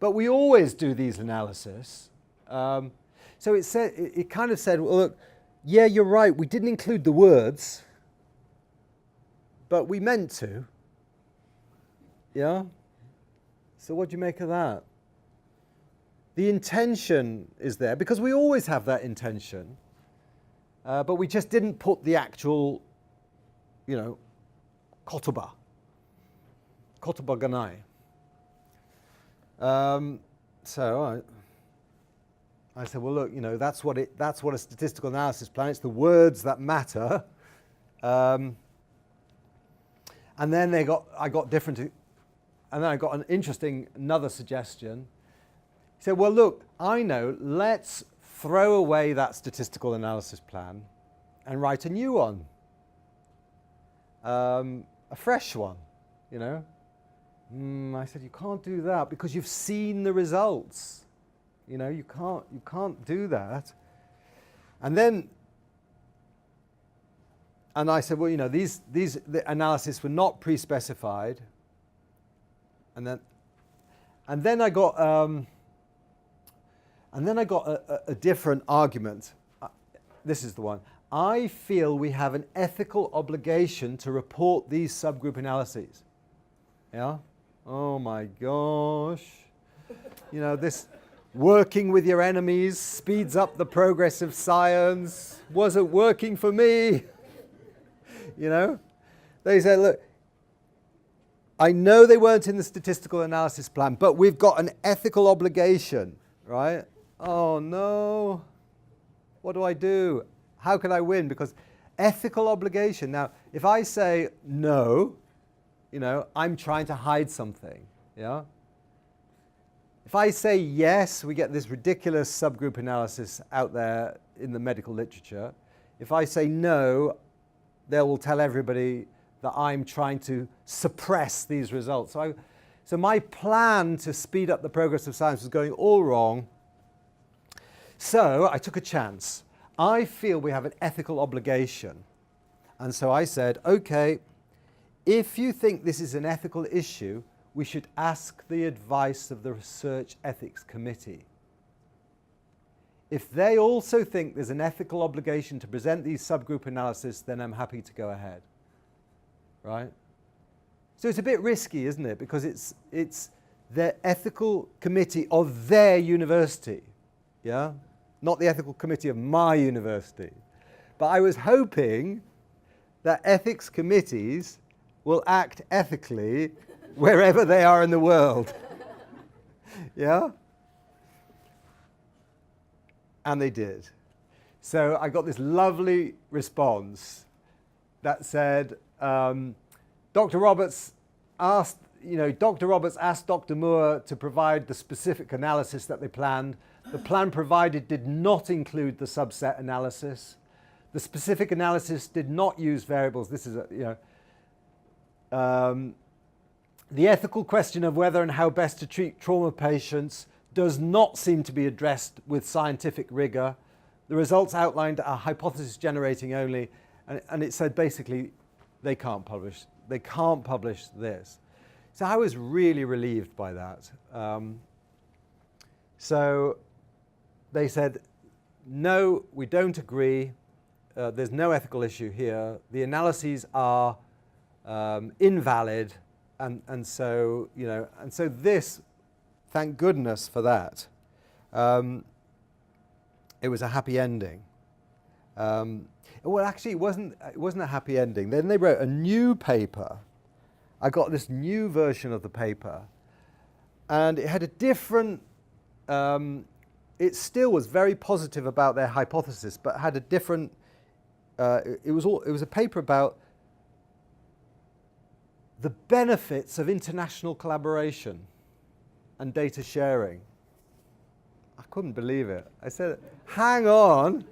But we always do these analyses. So it kind of said, well, look, yeah, you're right, we didn't include the words, but we meant to. Yeah? So what do you make of that? The intention is there, because we always have that intention, but we just didn't put the actual, kotoba ganai. So I said, well, look, that's what a statistical analysis plan. It's the words that matter. And then I got an interesting another suggestion. He said, well, look, I know. Let's throw away that statistical analysis plan and write a new one, a fresh one. I said, you can't do that because you've seen the results. You can't do that. And I said, well, the analysis were not pre-specified. And then I got a different argument. This is the one. I feel we have an ethical obligation to report these subgroup analyses. Yeah? Oh my gosh. This working with your enemies speeds up the progress of science wasn't working for me. They said, look, I know they weren't in the statistical analysis plan, but we've got an ethical obligation, right? Oh no, what do I do? How can I win? Because ethical obligation. Now, if I say no, I'm trying to hide something, yeah? If I say yes, we get this ridiculous subgroup analysis out there in the medical literature. If I say no, they will tell everybody that I'm trying to suppress these results. So my plan to speed up the progress of science was going all wrong. So I took a chance. I feel we have an ethical obligation. And so I said, okay, if you think this is an ethical issue, we should ask the advice of the Research Ethics Committee. If they also think there's an ethical obligation to present these subgroup analyses, then I'm happy to go ahead. Right? So it's a bit risky, isn't it? Because it's the ethical committee of their university. Yeah? Not the ethical committee of my university. But I was hoping that ethics committees will act ethically wherever they are in the world. Yeah? And they did. So I got this lovely response that said, Dr. Roberts asked Dr. Moore to provide the specific analysis that they planned. The plan provided did not include the subset analysis. The specific analysis did not use variables. This is The ethical question of whether and how best to treat trauma patients does not seem to be addressed with scientific rigor. The results outlined are hypothesis generating only, and it said basically they can't publish this. So I was really relieved by that. So they said, no, we don't agree. There's no ethical issue here. The analyses are invalid, and so this, thank goodness for that. It was a happy ending. Well, actually, it wasn't a happy ending. Then they wrote a new paper. I got this new version of the paper, and it had a different. It still was very positive about their hypothesis, but had a different. It was a paper about the benefits of international collaboration and data sharing. I couldn't believe it. I said, hang on,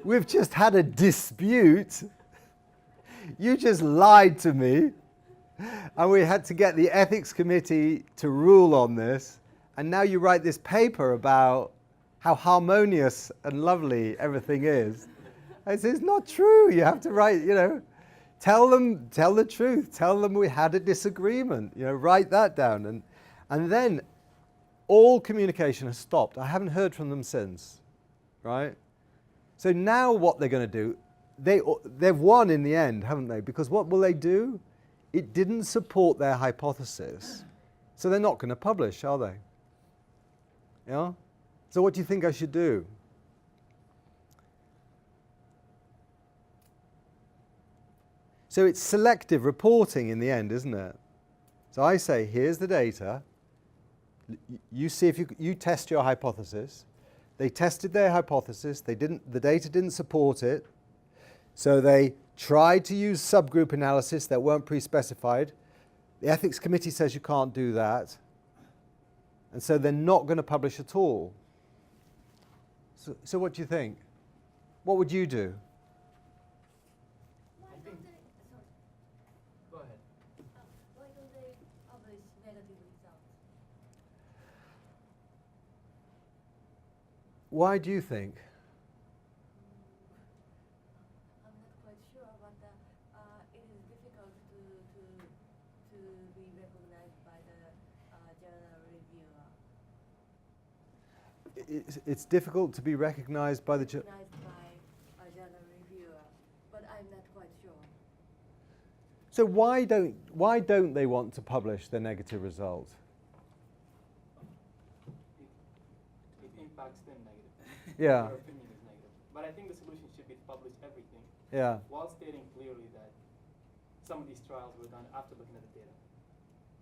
we've just had a dispute. You just lied to me. And we had to get the ethics committee to rule on this. And now you write this paper about how harmonious and lovely everything is. I said, it's not true. You have to write, tell the truth. Tell them we had a disagreement. Write that down. And then all communication has stopped. I haven't heard from them since, right? So now what they're going to do, they've won in the end, haven't they? Because what will they do? It didn't support their hypothesis. So they're not going to publish, are they? Yeah? So what do you think I should do? So it's selective reporting in the end, isn't it? So I say, here's the data. You see if you test your hypothesis. They tested their hypothesis. The data didn't support it. So they tried to use subgroup analysis that weren't pre-specified. The ethics committee says you can't do that. And so they're not going to publish at all. So what do you think? What would you do? Why don't they, sorry, Go ahead. why don't they publish negative results? Why do you think? I'm not quite sure, but it is difficult to be recognized by the journal reviewer. It's difficult to be recognized by the Recognized by a journal reviewer, but I'm not quite sure. So why don't they want to publish their negative result? It impacts them negatively. Yeah. Their opinion is negative. But I think the solution should be to publish everything Yeah. while stating clearly that some of these trials were done after looking at the data.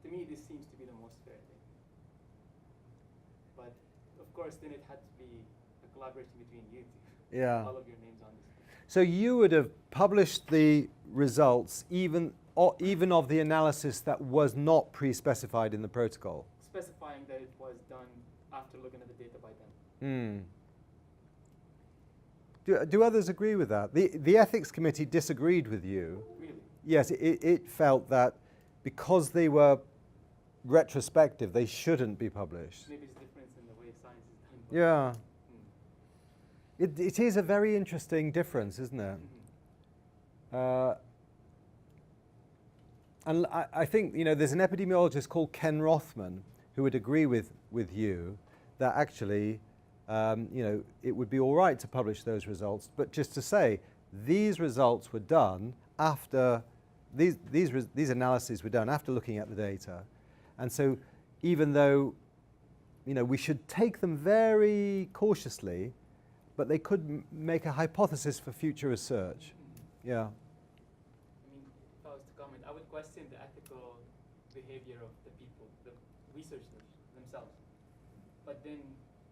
To me, this seems to be the most fair thing. But of course, then it had to be a collaboration between you two. Yeah. All of your names on this. So you would have published the results even of the analysis that was not pre-specified in the protocol. Specifying that it was done after looking at the data by them. Do others agree with that? The ethics committee disagreed with you. Really? Yes, it felt that because they were retrospective, they shouldn't be published. Maybe it's difference in the way science is done. Yeah. It is a very interesting difference, isn't it? And I think there's an epidemiologist called Ken Rothman who would agree with you that actually it would be all right to publish those results, but just to say these results were done after these analyses were done after looking at the data, and so even though we should take them very cautiously, but they could make a hypothesis for future research. Yeah. I mean, if I was to comment, I would question the ethical behavior of the people, the researchers themselves. But then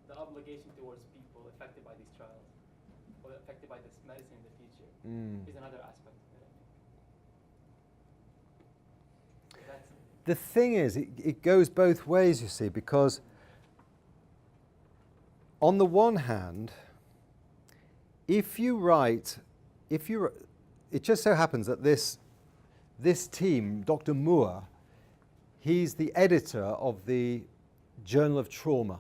the obligation towards people affected by these trials, or affected by this medicine in the future, is another aspect of it, I think. So that's The thing is, it goes both ways, you see, because on the one hand, it just so happens that this team, Dr. Moore, he's the editor of the Journal of Trauma.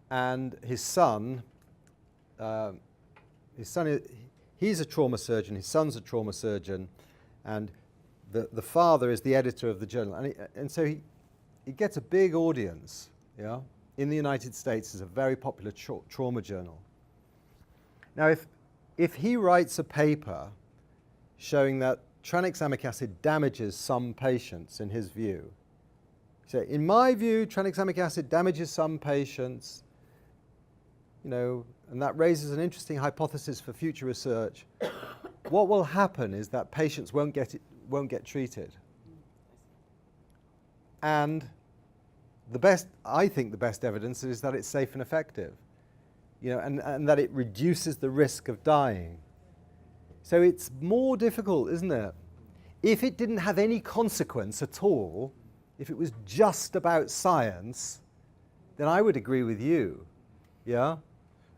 And his son he's a trauma surgeon, his son's a trauma surgeon, and the father is the editor of the journal. And so he gets a big audience, yeah? In the United States, it's a very popular trauma journal. Now, if he writes a paper showing that tranexamic acid damages some patients, in his view, so in my view, tranexamic acid damages some patients, you know, and that raises an interesting hypothesis for future research. What will happen is that patients won't get treated. And I think the best evidence is that it's safe and effective, you know, and that it reduces the risk of dying. So it's more difficult, isn't it? If it didn't have any consequence at all, if it was just about science, then I would agree with you, yeah?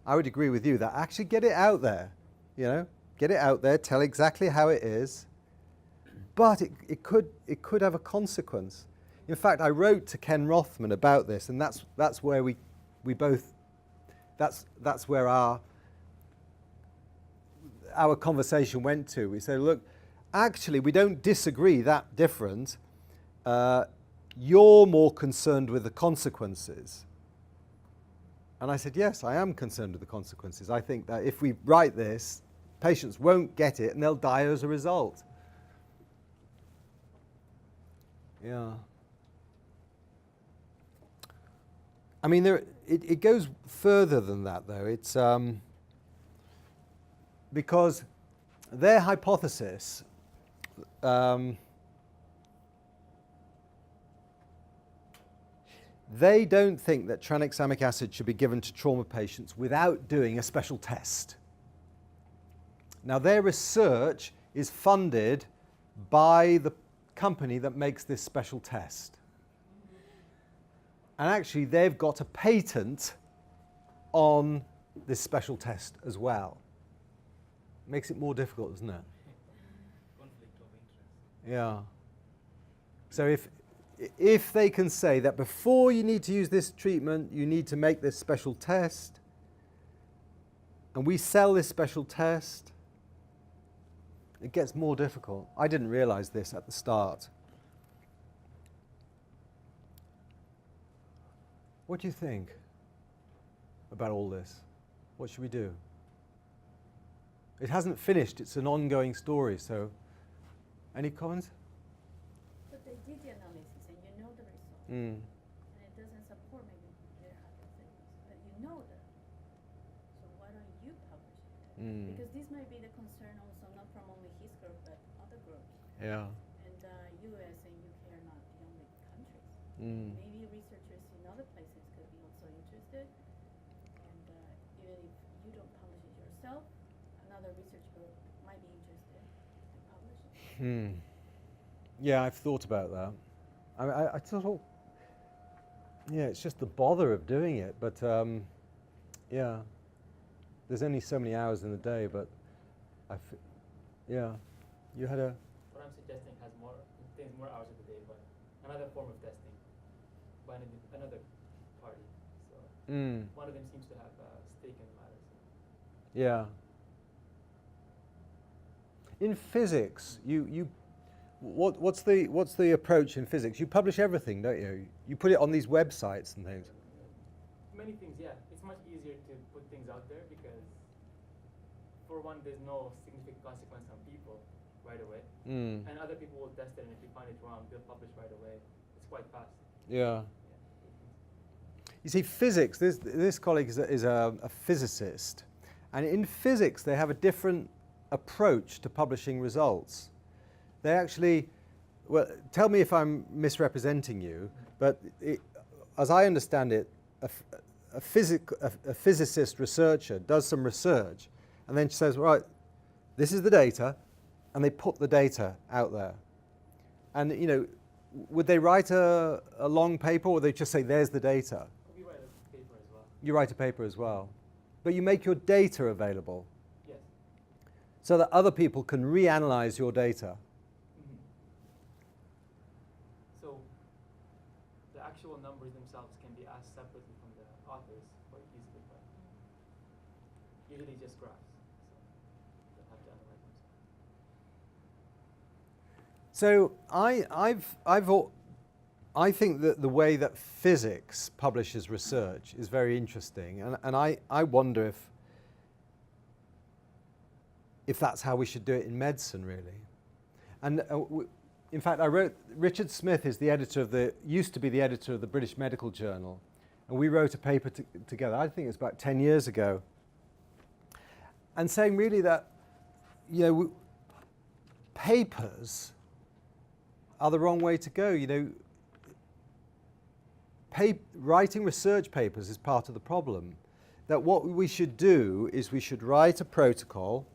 I would agree with you that actually get it out there, you know, get it out there, tell exactly how it is, but it could have a consequence. In fact, I wrote to Ken Rothman about this, and that's where we both, that's where our conversation went to. We said, look, actually, we don't disagree that different. You're more concerned with the consequences. And I said, yes, I am concerned with the consequences. I think that if we write this, patients won't get it and they'll die as a result. Yeah. I mean, it goes further than that, though. It's because their hypothesis they don't think that tranexamic acid should be given to trauma patients without doing a special test. Now, their research is funded by the company that makes this special test. And actually, they've got a patent on this special test as well. Makes it more difficult, doesn't it? Conflict of interest. Yeah. So if they can say that before you need to use this treatment, you need to make this special test, and we sell this special test, it gets more difficult. I didn't realize this at the start. What do you think about all this? What should we do? It hasn't finished. It's an ongoing story. So, any comments? But they did the analysis and you know the result. Mm. And it doesn't support maybe their hypothesis, but you know that. So why don't you publish it? Mm. Because this might be the concern also not from only his group but other groups. Yeah. And US and UK are not the only countries. Mm. Maybe researchers in other places could be also interested. And even if you don't publish it yourself, another research group might be interested in publishing it. Hmm. Yeah, I've thought about that. I thought, yeah, it's just the bother of doing it. But yeah, there's only so many hours in the day. But yeah, you had a. What I'm suggesting contains more hours of the day, but another form of testing by another party. So one of them seems to have a stake in the matter. So. Yeah. In physics, what's the approach in physics? You publish everything, don't you? You put it on these websites and things. Many things, yeah. It's much easier to put things out there because, for one, there's no significant consequence on people right away, and other people will test it, and if you find it wrong, they'll publish right away. It's quite fast. Yeah. You see, physics. This colleague is a physicist, and in physics they have a different approach to publishing results. They actually, well, tell me if I'm misrepresenting you, but as I understand it, a physicist researcher does some research and then she says, right, this is the data, and they put the data out there. And, you know, would they write a long paper, or would they just say, there's the data? We write a paper as well. You write a paper as well. But you make your data available. Yes. So that other people can reanalyze your data. usually just graphs. So they'll have to analyze themselves. So I think that the way that physics publishes research is very interesting, and I wonder if that's how we should do it in medicine, really. And in fact, Richard Smith is the editor of used to be the editor of the British Medical Journal, and we wrote a paper together, I think it was about 10 years ago, and saying really that, papers are the wrong way to go. Writing research papers is part of the problem. That what we should do is we should write a protocol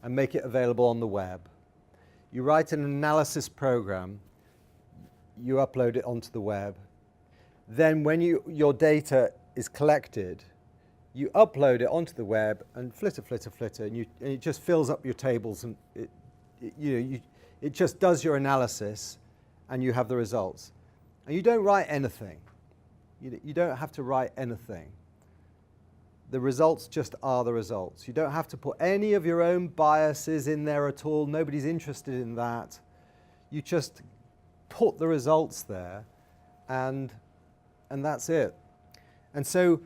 and make it available on the web. You write an analysis program, you upload it onto the web. Then when your data is collected, you upload it onto the web and flitter, and it just fills up your tables, and it just does your analysis, and you have the results. And you don't write anything. You don't have to write anything. The results just are the results. You don't have to put any of your own biases in there at all. Nobody's interested in that. You just put the results there, and that's it. And so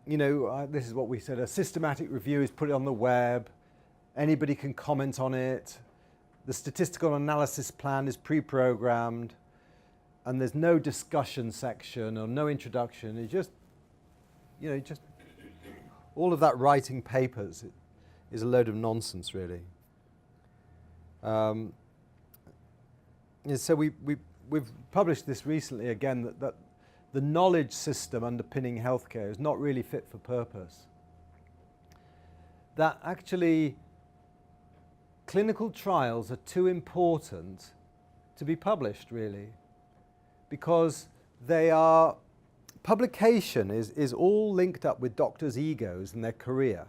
this is what we said, a systematic review is put it on the web. Anybody can comment on it. The statistical analysis plan is pre-programmed, and there's no discussion section or no introduction. It's just, just all of that writing papers is a load of nonsense, really. And so we've published this recently again, that the knowledge system underpinning healthcare is not really fit for purpose. That actually clinical trials are too important to be published, really, because publication is all linked up with doctors' egos and their career.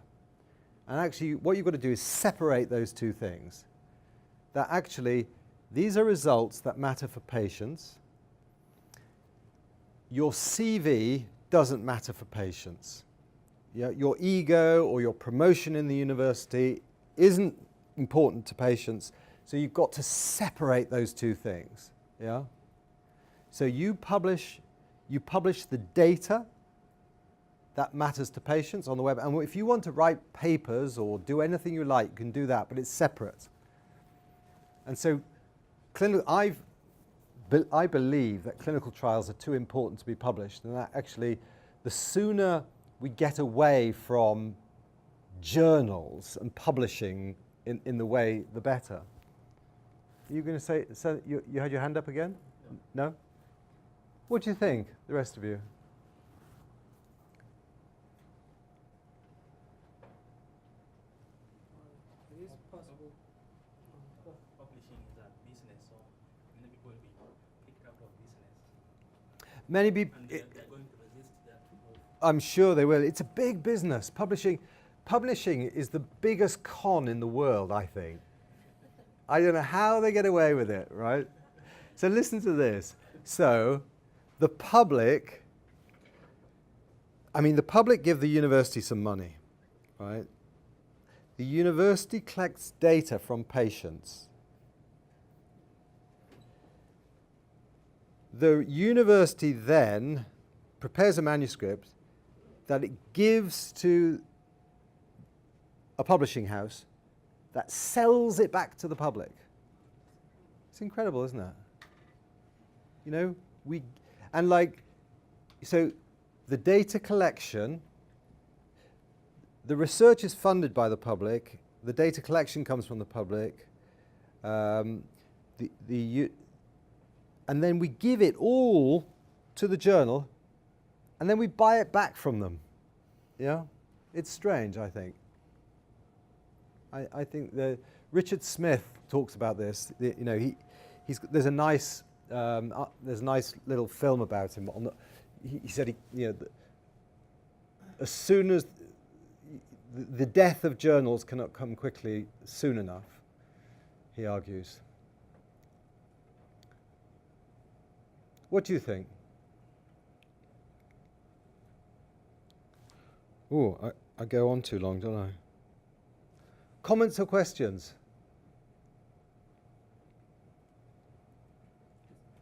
And actually what you've got to do is separate those two things. That actually these are results that matter for patients. Your CV doesn't matter for patients. Your ego or your promotion in the university isn't important to patients. So you've got to separate those two things. Yeah? So you publish the data that matters to patients on the web. And if you want to write papers or do anything you like, you can do that, but it's separate. And so I believe that clinical trials are too important to be published, and that actually the sooner we get away from journals and publishing in the way, the better. Are you going to say, so you had your hand up again? No? What do you think, the rest of you? It is possible. Publishing is a business, so many people will be kicked out of business. Many people. And they're going to resist that. I'm sure they will. It's a big business. Publishing is the biggest con in the world, I think. I don't know how they get away with it, right? So listen to this. So the public give the university some money, right? The university collects data from patients. The university then prepares a manuscript that it gives to a publishing house that sells it back to the public. It's incredible, isn't it? So the data collection, the research is funded by the public, the data collection comes from the public, and then we give it all to the journal, and then we buy it back from them. Yeah? It's strange, I think. I think Richard Smith talks about this. There's a nice little film about him. He said as soon as the death of journals cannot come quickly soon enough, he argues. What do you think? Oh, I go on too long, don't I? Comments or questions?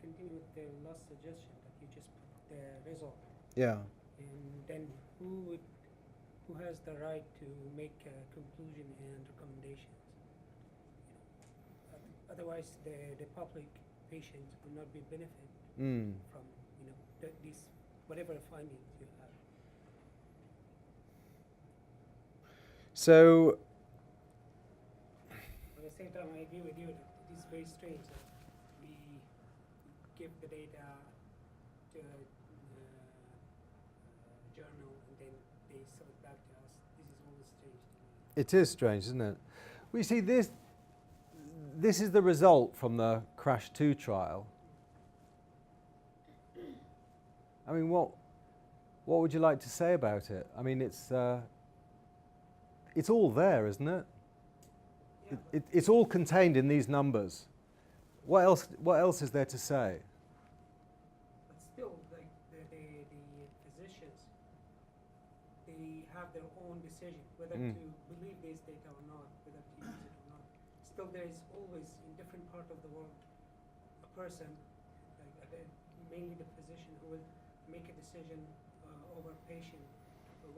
Continue with the last suggestion that you just put the result, Yeah. and then who has the right to make a conclusion and recommendations? Otherwise, the public patients will not be benefit from these whatever findings you have. So, At the same time, I agree with you that it is very strange that we give the data to a journal and then they sell it back to us. This is always strange to me. it is strange, isn't it? We see this is the result from the CRASH 2 trial. I mean, what would you like to say about it? I mean, it's all there, isn't it? It's all contained in these numbers. What else is there to say? But still, like the physicians, they have their own decision whether to believe this data or not, whether to use it or not. Still, there is always in different part of the world a person, like mainly the physician, who will make a decision over patient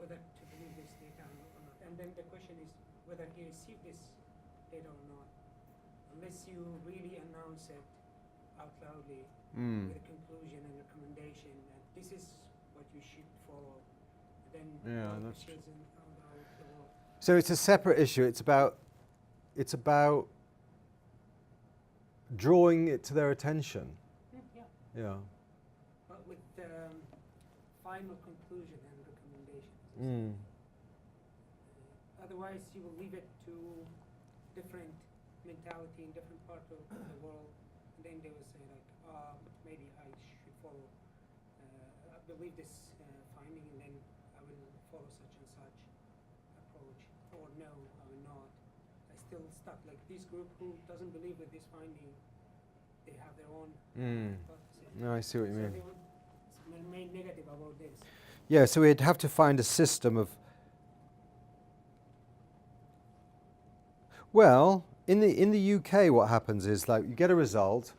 whether to believe this data or not. And then the question is whether he received this data or not, unless you really announce it out loudly with a conclusion and recommendation, and this is what you should follow. Then that's true. The world. So it's a separate issue. It's about drawing it to their attention. Yeah. But with final conclusion and recommendations. Otherwise, you will leave it to different mentality in different parts of the world, and then they will say like, maybe I should follow. I believe this finding, and then I will follow such and such approach, or no, I will not. I still stuck like this group who doesn't believe with this finding. They have their own hypothesis. No, I see what you mean. So they remain negative about this. Yeah, so we'd have to find a system of. Well, in the UK, what happens is like you get a result,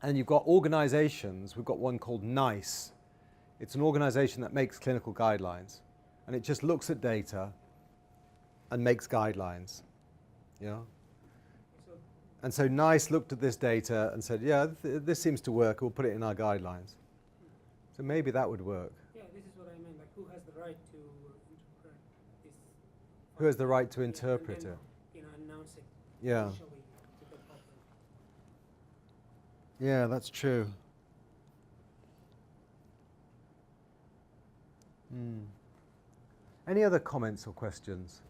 and you've got organisations. We've got one called NICE. It's an organisation that makes clinical guidelines, and it just looks at data and makes guidelines. Yeah. And so NICE looked at this data and said, yeah, this seems to work. We'll put it in our guidelines. So maybe that would work. Yeah, this is what I meant. Like, who has the right to interpret this? Who has the right to interpret and then, it? Announce it. Yeah. Officially to the public. Yeah, that's true. Any other comments or questions?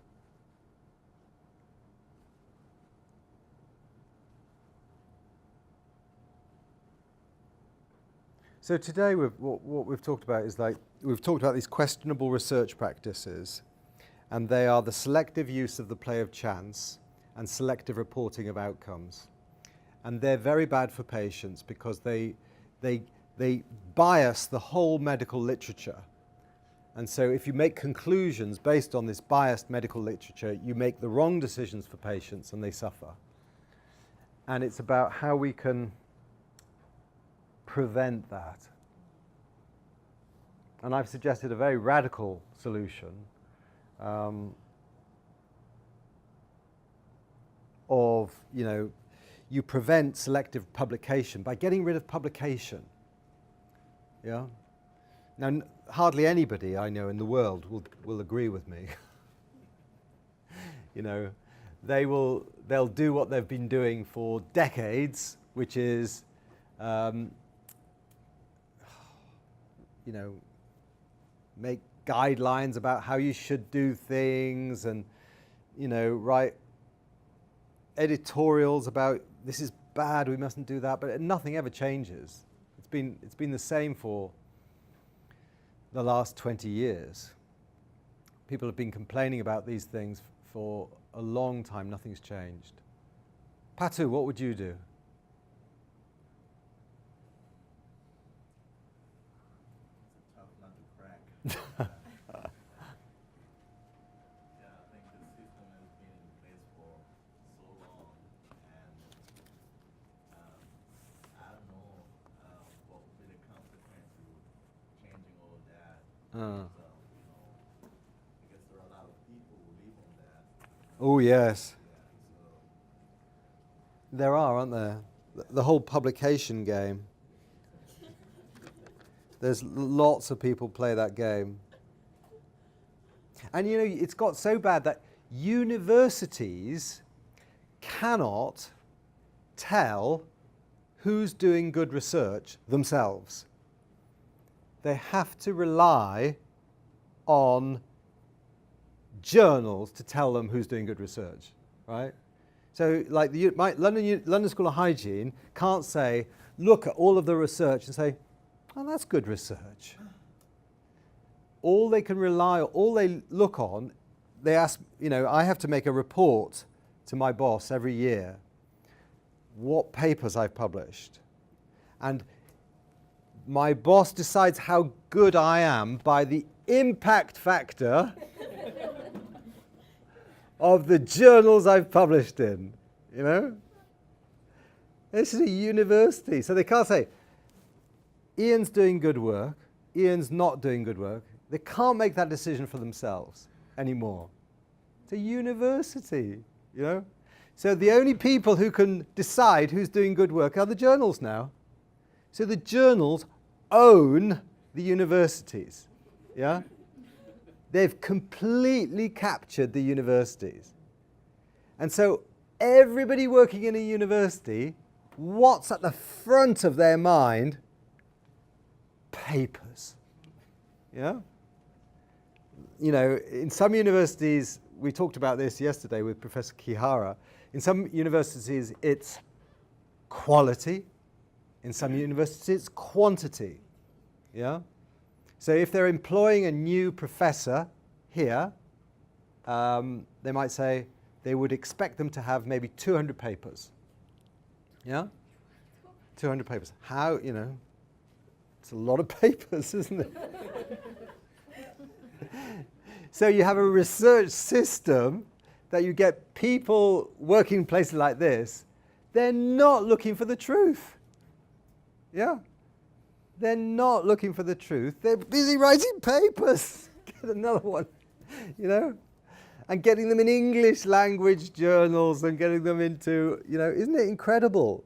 So today what we've talked about is we've talked about these questionable research practices, and they are the selective use of the play of chance and selective reporting of outcomes. And they're very bad for patients because they bias the whole medical literature. And so if you make conclusions based on this biased medical literature, you make the wrong decisions for patients and they suffer. And it's about how we can prevent that. And I've suggested a very radical solution of, you prevent selective publication by getting rid of publication. Yeah? Now, hardly anybody I know in the world will agree with me. They'll do what they've been doing for decades, which is make guidelines about how you should do things and, write editorials about this is bad, we mustn't do that, but nothing ever changes. It's been the same for the last 20 years. People have been complaining about these things for a long time, nothing's changed. Patu, what would you do? Tough nut to crack. Because there are a lot of people who live on that. Oh, yes. Yeah, so There are, aren't there? The whole publication game. There's lots of people play that game. And you know, it's got so bad that universities cannot tell who's doing good research themselves. They have to rely on journals to tell them who's doing good research, right? So like London School of Hygiene can't say, look at all of the research and say, oh, that's good research. All they can rely on, all they look on, they ask, you know, I have to make a report to my boss every year what papers I've published. And my boss decides how good I am by the impact factor of the journals I've published in, you know? This is a university, so they can't say, Ian's doing good work, Ian's not doing good work. They can't make that decision for themselves anymore. It's a university, you know? So the only people who can decide who's doing good work are the journals now. So the journals own the universities, yeah? They've completely captured the universities. And so everybody working in a university, what's at the front of their mind? Papers, yeah? You know, in some universities, we talked about this yesterday with Professor Kihara, in some universities it's quality, in some universities it's quantity, yeah? So if they're employing a new professor here, they might say they would expect them to have maybe 200 papers, yeah? 200 papers. How, you know, it's a lot of papers, isn't it? So you have a research system that you get people working in places like this, they're not looking for the truth. Yeah? They're not looking for the truth. They're busy writing papers. Get another one, you know? And getting them in English language journals and getting them into, you know, isn't it incredible?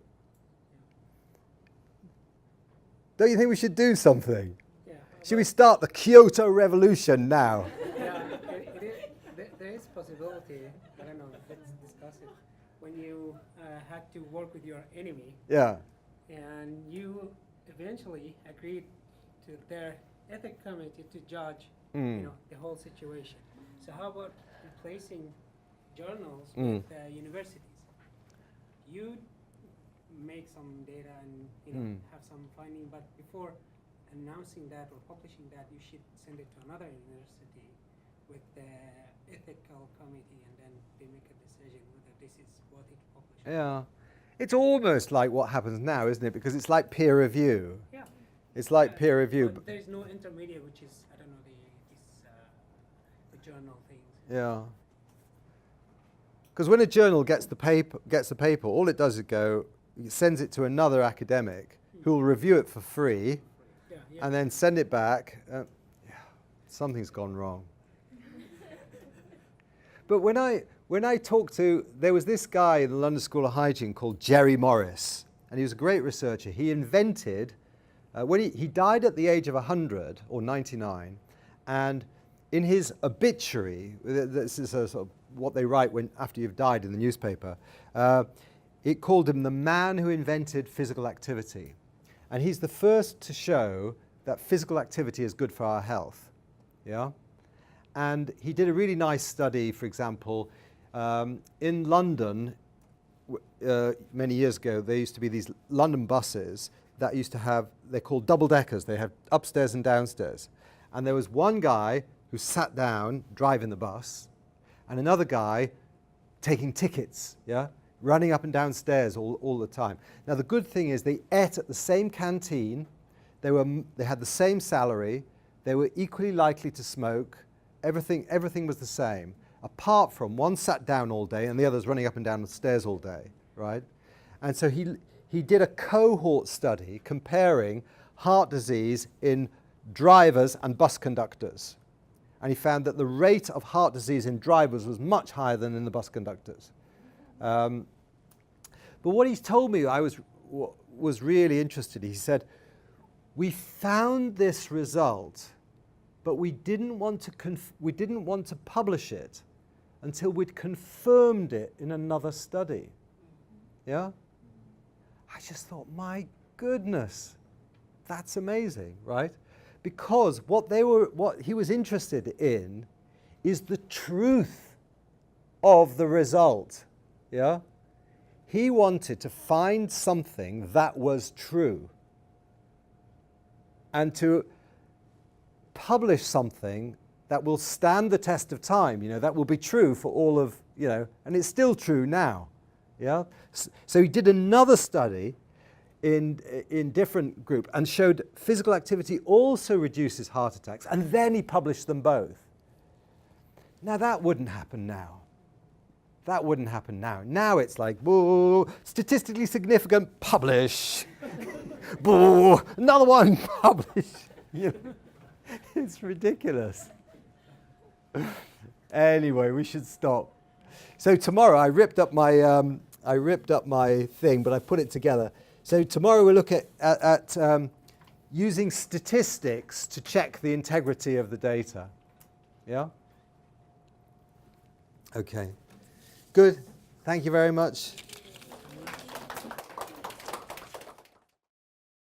Don't you think we should do something? Yeah. Should we start the Kyoto Revolution now? Yeah, there is possibility, I don't know, let's discuss it. When you had to work with your enemy, Yeah. and you eventually agreed to their ethics committee to judge, you know, the whole situation. So how about replacing journals with universities? You make some data and you know have some finding, but before announcing that or publishing that, you should send it to another university with the ethical committee, and then they make a decision whether this is worthy to publish. Yeah. It's almost like what happens now, isn't it? Because it's like peer review. Yeah. It's like peer review. But there is no intermediate, which is, I don't know, the journal things. Yeah. Because when a journal gets the paper, all it does is it sends it to another academic who will review it for free, and then send it back. Something's gone wrong. But when I talked to, there was this guy in the London School of Hygiene called Jerry Morris, and he was a great researcher. He invented, when he died at the age of 100 or 99, and in his obituary, this is a sort of what they write after you've died in the newspaper, it called him the man who invented physical activity. And he's the first to show that physical activity is good for our health. Yeah? And he did a really nice study, for example, in London, many years ago, there used to be these London buses that used to have, they're called double-deckers. They have upstairs and downstairs. And there was one guy who sat down driving the bus, and another guy taking tickets, yeah, running up and down stairs all the time. Now the good thing is they ate at the same canteen, they had the same salary, they were equally likely to smoke, everything was the same, apart from one sat down all day and the other's running up and down the stairs all day, right? And so he did a cohort study comparing heart disease in drivers and bus conductors. And he found that the rate of heart disease in drivers was much higher than in the bus conductors. But what he told me, I was really interested. He said, we found this result, but we didn't want to publish it until we'd confirmed it in another study. Yeah? I just thought, my goodness, that's amazing, right? Because what he was interested in is the truth of the result. Yeah? He wanted to find something that was true and to publish something that will stand the test of time, that will be true for all of, and it's still true now. Yeah? So he did another study in different group and showed physical activity also reduces heart attacks, and then he published them both. Now that wouldn't happen now. That wouldn't happen now. Now it's like, whoa, statistically significant, publish. Boo, another one, publish. It's ridiculous. Anyway, we should stop. So tomorrow I ripped up my thing, but I put it together. So tomorrow we'll look at using statistics to check the integrity of the data. Yeah? Okay. Good. Thank you very much.